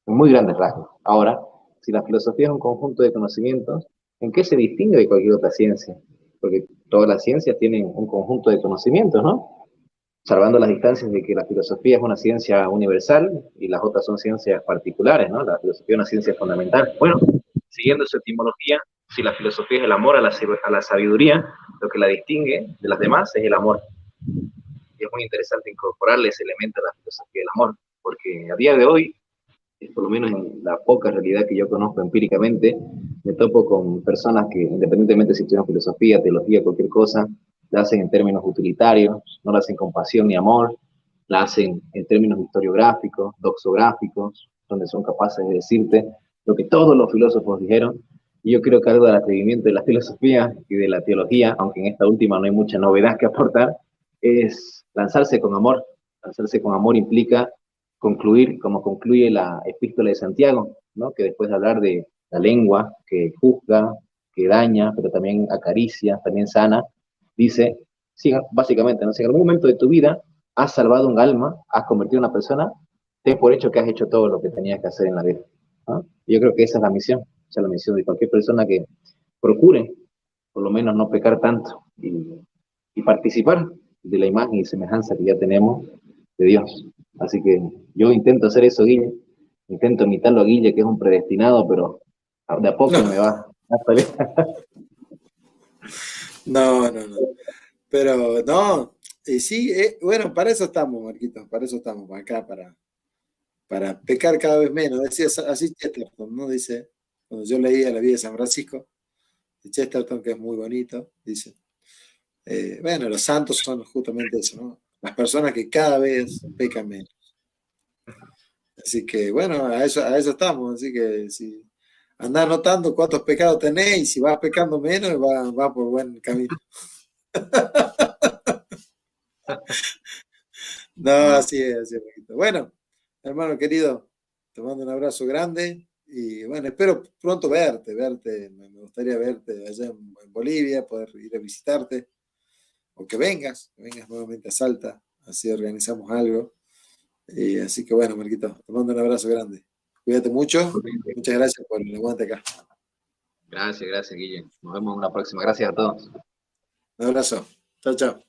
en muy grandes rasgos. Ahora, si la filosofía es un conjunto de conocimientos, ¿en qué se distingue de cualquier otra ciencia? Porque todas las ciencias tienen un conjunto de conocimientos, ¿no? Salvando las distancias de que la filosofía es una ciencia universal y las otras son ciencias particulares, ¿no? La filosofía es una ciencia fundamental. Bueno, siguiendo su etimología, si la filosofía es el amor a la sabiduría, lo que la distingue de las demás es el amor. Y es muy interesante incorporarle ese elemento a la filosofía del amor, porque a día de hoy, por lo menos en la poca realidad que yo conozco empíricamente, me topo con personas que, independientemente si estudian filosofía, teología, cualquier cosa, la hacen en términos utilitarios, no la hacen con pasión ni amor, la hacen en términos historiográficos, doxográficos, donde son capaces de decirte lo que todos los filósofos dijeron. Y yo creo que algo del atrevimiento de la filosofía y de la teología, aunque en esta última no hay mucha novedad que aportar, es lanzarse con amor. Lanzarse con amor implica concluir como concluye la epístola de Santiago, ¿no? Que después de hablar de la lengua que juzga, que daña, pero también acaricia, también sana, dice, sí, básicamente, ¿no? Si en algún momento de tu vida has salvado un alma, has convertido a una persona, ten por hecho que has hecho todo lo que tenías que hacer en la vida, ¿no? Yo creo que esa es la misión, esa es la misión de cualquier persona que procure, por lo menos, no pecar tanto y participar de la imagen y semejanza que ya tenemos de Dios. Así que yo intento hacer eso, Guille. Intento imitarlo a Guille, que es un predestinado, pero de a poco me va a salir. No. Pero no, sí, bueno, para eso estamos, Marquitos, para eso estamos acá, para pecar cada vez menos. Decía así Chesterton, ¿no? Dice, cuando yo leía La vida de San Francisco, de Chesterton, que es muy bonito, dice, bueno, los santos son justamente eso, ¿no? Las personas que cada vez pecan menos. Así que, bueno, a eso estamos. Así que si andás notando cuántos pecados tenés y si vas pecando menos, va por buen camino. No, así es, Marquito. Bueno, hermano querido, te mando un abrazo grande y bueno, espero pronto verte. Me gustaría verte allá en Bolivia, poder ir a visitarte o que vengas nuevamente a Salta, así organizamos algo. Y así que bueno, Marquito, te mando un abrazo grande. Cuídate mucho. Muchas gracias por el aguante acá. Gracias, Guille. Nos vemos en una próxima. Gracias a todos. Un abrazo. Chao, chao.